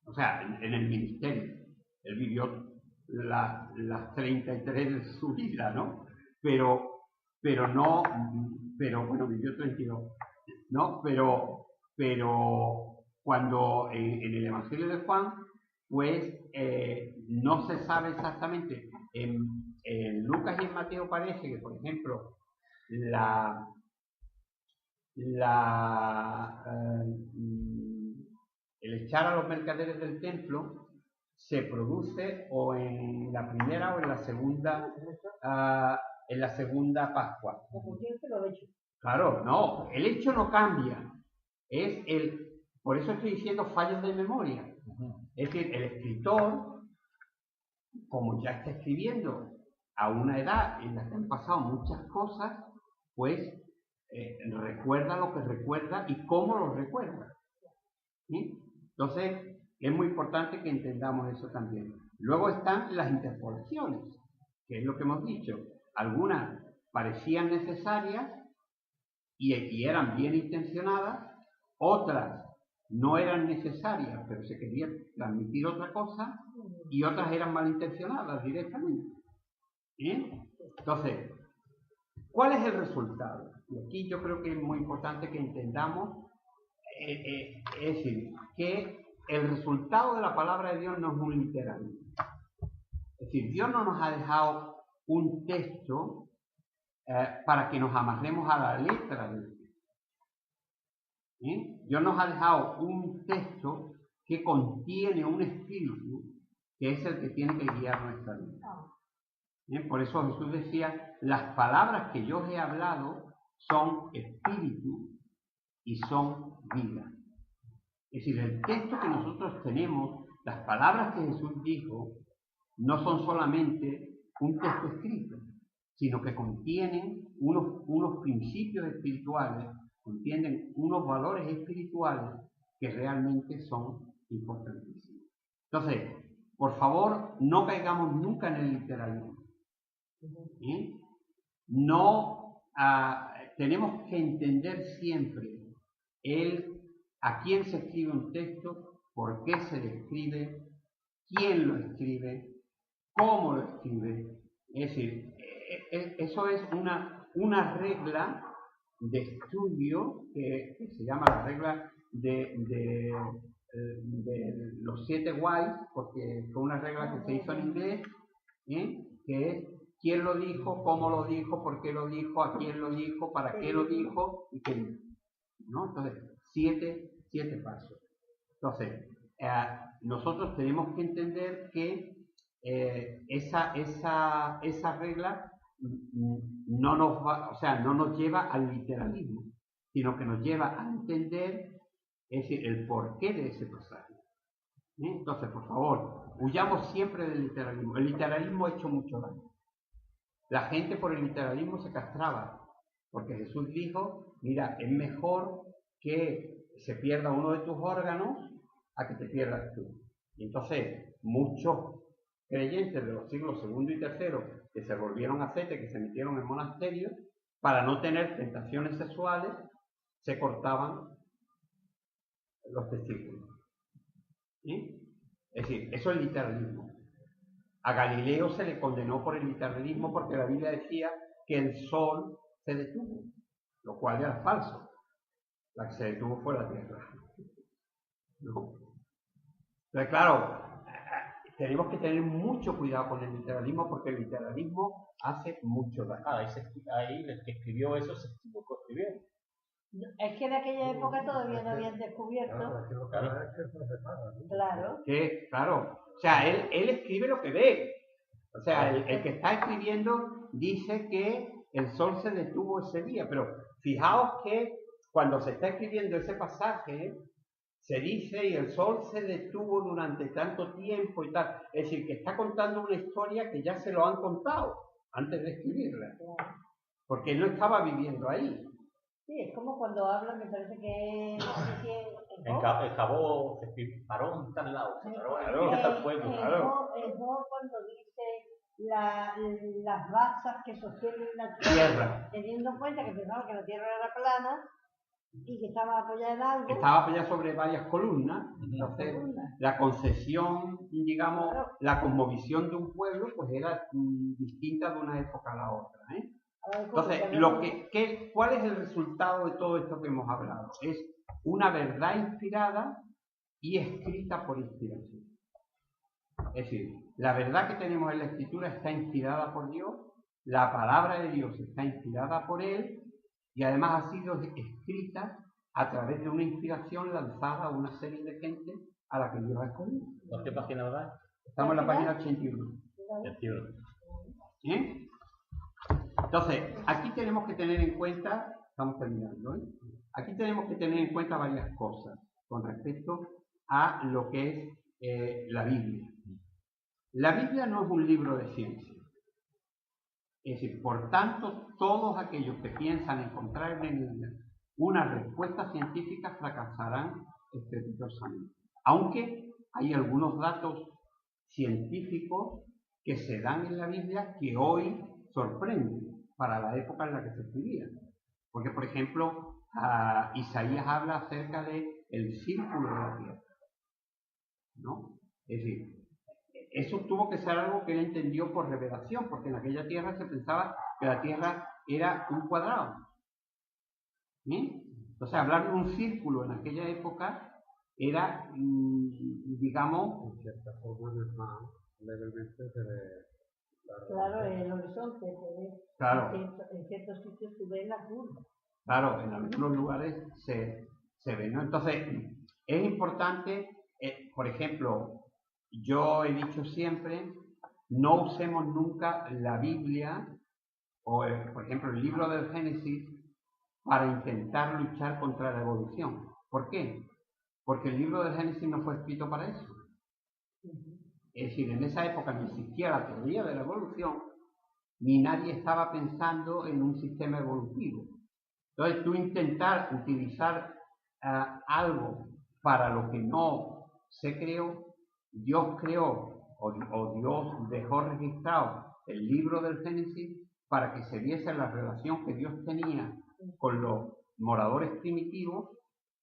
A: O sea, en el ministerio. Él vivió las 33 de su vida, ¿no? Pero bueno, vivió 32. ¿No? Pero cuando en el Evangelio de Juan, pues no se sabe exactamente. En Lucas y en Mateo parece que, por ejemplo, el echar a los mercaderes del templo se produce o en la primera o en la segunda Pascua. Claro, no, el hecho no cambia. Por eso estoy diciendo fallos de memoria. Es decir, el escritor, como ya está escribiendo a una edad en la que han pasado muchas cosas, pues recuerda lo que recuerda y cómo lo recuerda. ¿Sí? Entonces, es muy importante que entendamos eso también. Luego están las interpolaciones, que es lo que hemos dicho. Algunas parecían necesarias y eran bien intencionadas, otras no eran necesarias, pero se quería transmitir otra cosa, y otras eran malintencionadas directamente. ¿Bien? Entonces, ¿cuál es el resultado? Y aquí yo creo que es muy importante que entendamos, es decir, que el resultado de la palabra de Dios no es un literalismo. Es decir, Dios no nos ha dejado un texto para que nos amarremos a la letra del texto. Dios nos ha dejado un texto que contiene un espíritu que es el que tiene que guiar nuestra vida. Por eso Jesús decía, las palabras que yo os he hablado son espíritu y son vida. Es decir, el texto que nosotros tenemos, las palabras que Jesús dijo, no son solamente un texto escrito, sino que contienen unos principios espirituales, contienen unos valores espirituales que realmente son importantísimos. Entonces, por favor, no caigamos nunca en el literalismo. No, tenemos que entender siempre a quién se escribe un texto, por qué se le escribe, quién lo escribe, cómo lo escribe. Es decir, eso es una regla de estudio que se llama la regla de los 7 whys, porque fue una regla que se hizo en inglés, que es quién lo dijo, cómo lo dijo, por qué lo dijo, a quién lo dijo, para qué lo dijo y qué dijo, ¿no? Entonces, 7 pasos. Entonces, nosotros tenemos que entender que esa regla no nos lleva al literalismo, sino que nos lleva a entender, es decir, el porqué de ese pasaje. Entonces, por favor, huyamos siempre del literalismo. El literalismo ha hecho mucho daño. La gente por el literalismo se castraba, porque Jesús dijo, mira, es mejor que se pierda uno de tus órganos a que te pierdas tú. Y entonces, muchos creyentes de los siglos II y III que se volvieron ascetas, que se metieron en monasterios, para no tener tentaciones sexuales, se cortaban los testículos. Es decir, eso es literalismo. A Galileo se le condenó por el literalismo porque la Biblia decía que el sol se detuvo, lo cual era falso. La que se detuvo fue la Tierra. ¿No? Entonces, claro, tenemos que tener mucho cuidado con el literalismo porque el literalismo hace mucho daño.
B: Ahí el que escribió eso se equivocó escribiendo.
C: Es que en aquella época todavía no habían descubierto. Claro.
A: Que, claro. O sea, él escribe lo que ve. O sea, el que está escribiendo dice que el sol se detuvo ese día. Pero fijaos que cuando se está escribiendo ese pasaje, se dice y el sol se detuvo durante tanto tiempo y tal. Es decir, que está contando una historia que ya se lo han contado antes de escribirla. Porque él no estaba viviendo ahí.
C: Sí, es como cuando hablan, me parece que no sé si
B: en Cabo se paró en tal lado, se paró en tal pueblo.
C: Es cuando dice las basas que sostienen la tierra, teniendo en cuenta que pensaban que la tierra era plana y que estaba apoyada en algo.
A: Estaba apoyada sobre varias columnas. Entonces, la concesión, digamos, la cosmovisión de un pueblo, pues era distinta de una época a la otra, ¿eh? Entonces, ¿cuál es el resultado de todo esto que hemos hablado? Es una verdad inspirada y escrita por inspiración. Es decir, la verdad que tenemos en la Escritura está inspirada por Dios, la palabra de Dios está inspirada por Él y además ha sido escrita a través de una inspiración lanzada a una serie de gente a la que Dios ha escogido.
B: ¿Por qué página va?
A: Estamos en la página 81.
B: 81.
A: ¿Eh? Entonces, aquí tenemos que tener en cuenta, estamos terminando, ¿eh? Aquí tenemos que tener en cuenta varias cosas con respecto a lo que es la Biblia. La Biblia no es un libro de ciencia. Es decir, por tanto, todos aquellos que piensan encontrar en ella una respuesta científica fracasarán estrepitosamente. Aunque hay algunos datos científicos que se dan en la Biblia que hoy sorprenden para la época en la que se escribía. Porque, por ejemplo, Isaías habla acerca del círculo de la Tierra, ¿no? Es decir, eso tuvo que ser algo que él entendió por revelación, porque en aquella tierra se pensaba que la Tierra era un cuadrado. ¿Sí? Entonces, hablar de un círculo en aquella época era, digamos... En cierta forma, legalmente se ve...
C: Claro, el horizonte se ve.
A: Claro.
C: En ciertos sitios se ve la curva.
A: Claro, en algunos lugares se ve, ¿no? Entonces, es importante, por ejemplo, yo he dicho siempre, no usemos nunca la Biblia o, por ejemplo, el libro del Génesis para intentar luchar contra la evolución. ¿Por qué? Porque el libro del Génesis no fue escrito para eso. Es decir, en esa época no existía la teoría de la evolución, ni nadie estaba pensando en un sistema evolutivo. Entonces, tú intentar utilizar algo para lo que no se creó, Dios creó o Dios dejó registrado el libro del Génesis para que se viese la relación que Dios tenía con los moradores primitivos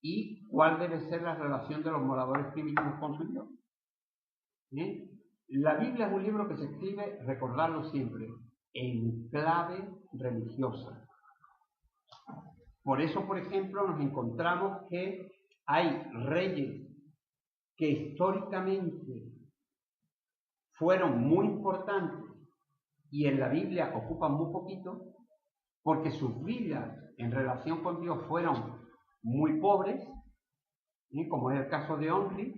A: y cuál debe ser la relación de los moradores primitivos con su Dios. ¿Sí? La Biblia es un libro que se escribe, recordarlo siempre, en clave religiosa. Por eso, por ejemplo, nos encontramos que hay reyes que históricamente fueron muy importantes y en la Biblia ocupan muy poquito, porque sus vidas en relación con Dios fueron muy pobres, ¿sí? Como es el caso de Onri.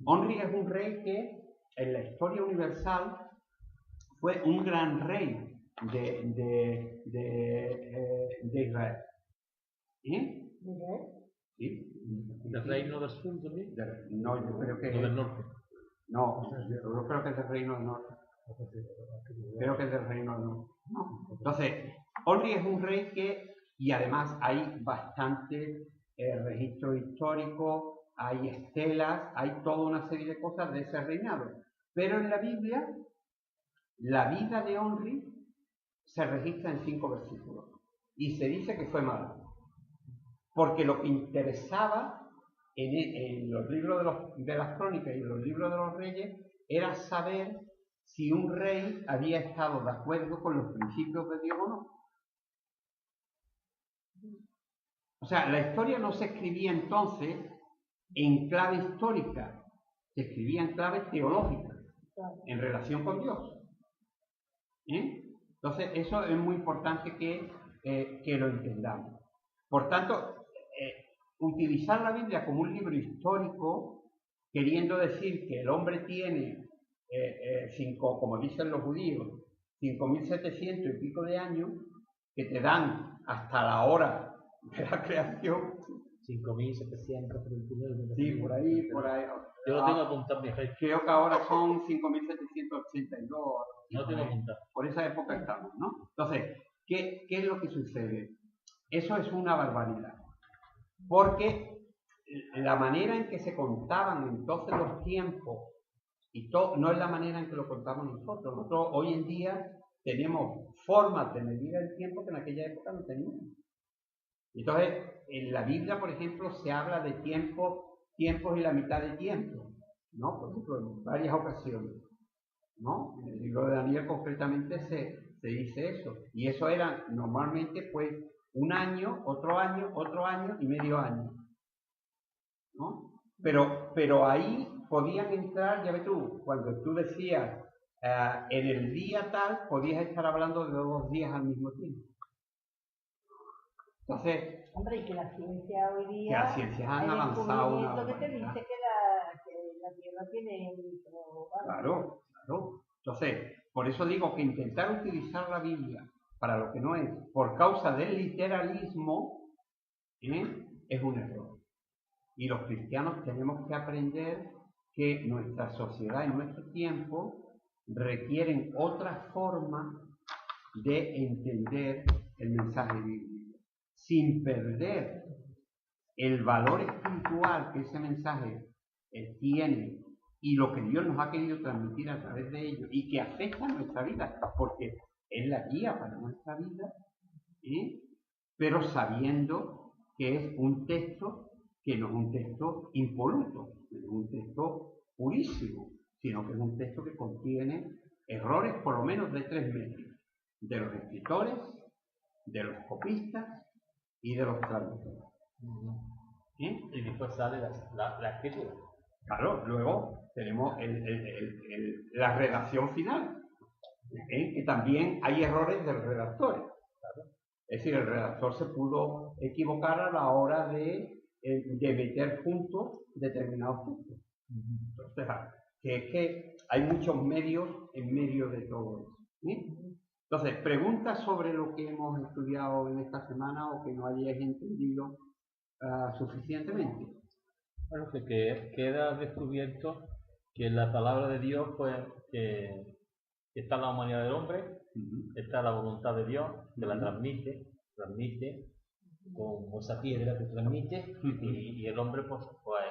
A: Onri es un rey que en la historia universal fue un gran rey de Israel. ¿Eh? ¿Sí?
B: ¿Del reino del sur también?
A: No, yo creo que...
B: del norte.
A: No, yo creo que es del reino del norte. Creo que es del reino del norte. ¿No? Entonces, Onri es un rey que, y además hay bastante registro histórico, hay estelas, hay toda una serie de cosas de ese reinado. Pero en la Biblia, la vida de Onri se registra en 5 versículos. Y se dice que fue malo. Porque lo que interesaba en los libros de las crónicas y en los libros de los reyes era saber si un rey había estado de acuerdo con los principios de Dios o no. O sea, la historia no se escribía entonces en clave histórica, se escribía en clave teológica, en relación con Dios. Entonces, eso es muy importante que lo entendamos. Por tanto, utilizar la Biblia como un libro histórico, queriendo decir que el hombre tiene, como dicen los judíos, 5.700 y pico de años, que te dan hasta la hora de la creación.
B: 5.739.
A: Sí, por ahí.
B: Yo lo tengo apuntado, mi rey.
A: Creo que ahora son 5.782.
B: No tengo apuntado.
A: Por esa época estamos, ¿no? Entonces, ¿qué es lo que sucede? Eso es una barbaridad. Porque la manera en que se contaban entonces los tiempos, y no es la manera en que lo contamos nosotros. Nosotros hoy en día tenemos formas de medir el tiempo que en aquella época no teníamos. Entonces, en la Biblia, por ejemplo, se habla de tiempos y la mitad de tiempo, ¿no? Por ejemplo, en varias ocasiones, ¿no? En el libro de Daniel concretamente se dice eso. Y eso era normalmente, pues, un año, otro año y medio año, ¿no? Pero ahí podían entrar, ya ves tú, cuando tú decías, en el día tal, podías estar hablando de 2 días al mismo tiempo. Entonces,
C: hombre, y que la ciencia hoy día,
A: que las ciencias han avanzado una
C: que te dice que la Tierra tiene
A: claro. Entonces, por eso digo que intentar utilizar la Biblia para lo que no es, por causa del literalismo, es un error. Y los cristianos tenemos que aprender que nuestra sociedad y nuestro tiempo requieren otra forma de entender el mensaje bíblico, sin perder el valor espiritual que ese mensaje tiene y lo que Dios nos ha querido transmitir a través de ello y que afecta a nuestra vida, porque es la guía para nuestra vida, pero sabiendo que es un texto que no es un texto impoluto, no es un texto purísimo, sino que es un texto que contiene errores por lo menos de 3 medios, de los escritores, de los copistas y de los traductores.
B: Y después sale la escritura.
A: Claro, luego tenemos la redacción final, que también hay errores del redactor. ¿Claro? Es decir, el redactor se pudo equivocar a la hora de meter juntos determinados puntos. Entonces, que es que hay muchos medios en medio de todo eso. Entonces, preguntas sobre lo que hemos estudiado en esta semana o que no hayáis entendido suficientemente.
B: Bueno, que queda descubierto que la palabra de Dios, pues, que está en la humanidad del hombre, está la voluntad de Dios, que la transmite con esa piedra que transmite, y el hombre, pues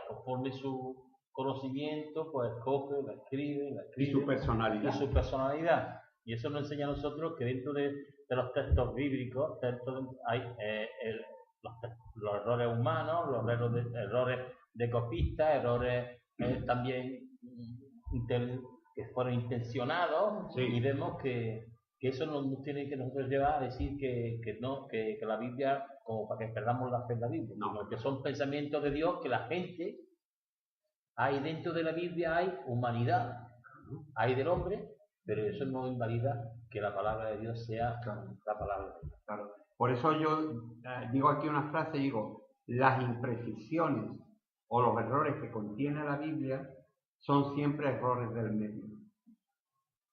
B: conforme su conocimiento, pues coge, la escribe.
A: Y su personalidad.
B: Y eso nos enseña a nosotros que dentro de los textos bíblicos hay los errores humanos, los errores de copistas, errores también que fueron intencionados, y vemos que eso nos tiene que nosotros llevar a decir que la Biblia, como para que perdamos la fe en la Biblia, sino que son pensamientos de Dios que la gente, hay dentro de la Biblia, hay humanidad, hay del hombre, pero eso no invalida que la palabra de Dios sea la palabra de Dios.
A: Claro. Por eso yo digo aquí una frase, digo, las imprecisiones o los errores que contiene la Biblia son siempre errores del medio.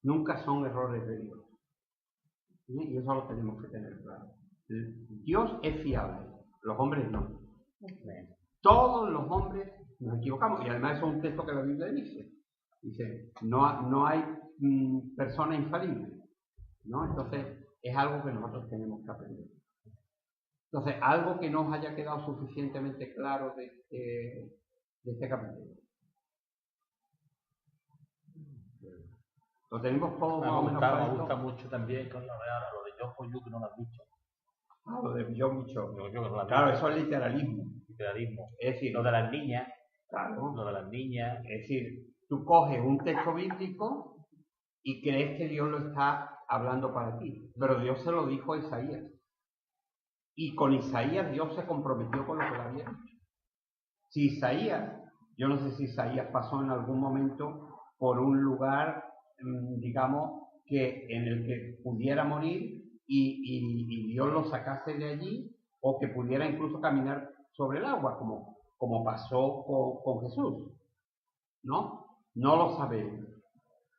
A: Nunca son errores de Dios. Y eso lo tenemos que tener claro. Dios es fiable, los hombres no. Todos los hombres nos equivocamos, y además eso es un texto que la Biblia dice. Dice, no hay persona infalible, ¿no? Entonces, es algo que nosotros tenemos que aprender. Entonces, algo que no os haya quedado suficientemente claro de este capítulo. Lo tenemos todo más o menos.
B: Me gusta mucho también con lo de Yoko Yu, que no lo has dicho.
A: Lo de John Bishop. Claro, eso es literalismo.
B: Es decir, lo de las niñas.
A: Claro.
B: Lo de las niñas.
A: Es decir, tú coges un texto bíblico y crees que Dios lo está hablando para ti. Pero Dios se lo dijo a Isaías. Y con Isaías Dios se comprometió con lo que le había dicho. Si Isaías, yo no sé si Isaías pasó en algún momento por un lugar, digamos, en el que pudiera morir y Dios lo sacase de allí, o que pudiera incluso caminar sobre el agua, como pasó con Jesús. ¿No? No lo sabemos.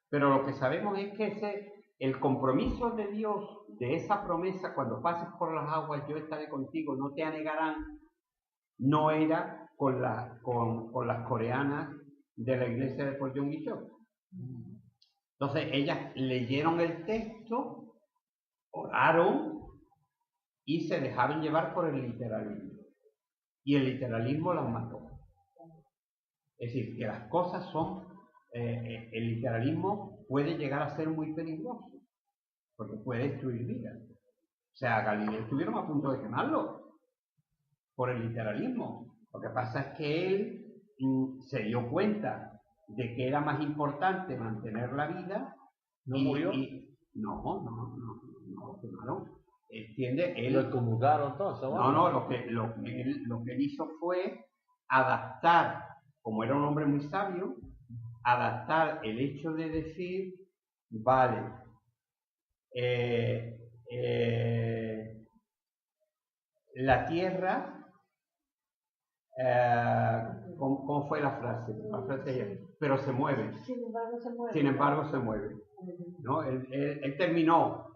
A: Pero lo que sabemos es que el compromiso de Dios, de esa promesa, cuando pases por las aguas, yo estaré contigo, no te anegarán, no era con las coreanas de la iglesia de Port John Bishop. Entonces ellas leyeron el texto, oraron y se dejaron llevar por el literalismo. Y el literalismo las mató. Es decir, que las cosas son, el literalismo puede llegar a ser muy peligroso, porque puede destruir vidas. O sea, a Galileo estuvieron a punto de quemarlo por el literalismo. Lo que pasa es que él se dio cuenta de que era más importante mantener la vida.
B: ¿No murió?
A: No, quemaron. ¿Entiendes?
B: ¿Lo excomulgaron entonces?
A: No, lo que él hizo fue adaptar, como era un hombre muy sabio, adaptar el hecho de decir, vale, la tierra, ¿cómo fue la frase? La frase pero se mueve. Sin embargo se mueve. ¿No? Él terminó,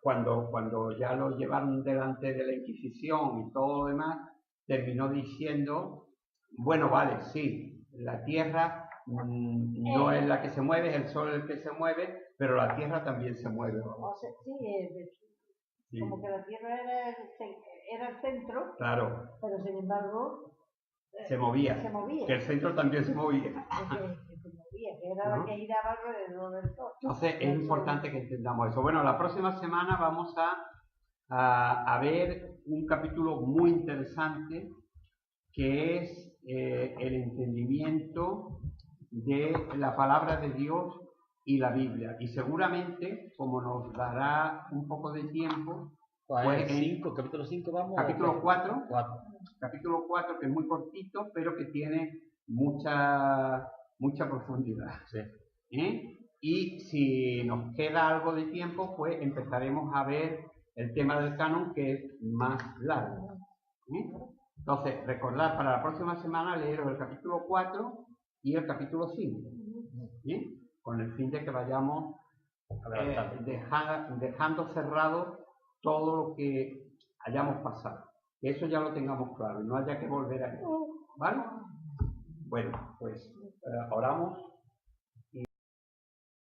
A: cuando ya lo llevaron delante de la Inquisición y todo lo demás, terminó diciendo, bueno, vale, sí, la tierra no es la que se mueve, es el sol el que se mueve, pero la tierra también se mueve.
C: O sea, sí, como que la tierra era el centro,
A: claro,
C: pero sin embargo
A: se movía. Que el centro también se movía.
C: Que era la que giraba alrededor del sol.
A: Entonces es importante que entendamos eso. Bueno, la próxima semana vamos a ver un capítulo muy interesante que es el entendimiento de la palabra de Dios y la Biblia. Y seguramente, como nos dará un poco de tiempo,
B: capítulo 5 vamos.
A: Capítulo 4. Capítulo 4, que es muy cortito, pero que tiene mucha profundidad. Sí. Y si nos queda algo de tiempo, pues empezaremos a ver el tema del canon, que es más largo. Entonces, recordad para la próxima semana leer el capítulo 4 y el capítulo 5. ¿Bien? Con el fin de que vayamos dejando cerrado todo lo que hayamos pasado. Que eso ya lo tengamos claro y no haya que volver a ello. ¿Vale? Bueno, pues oramos.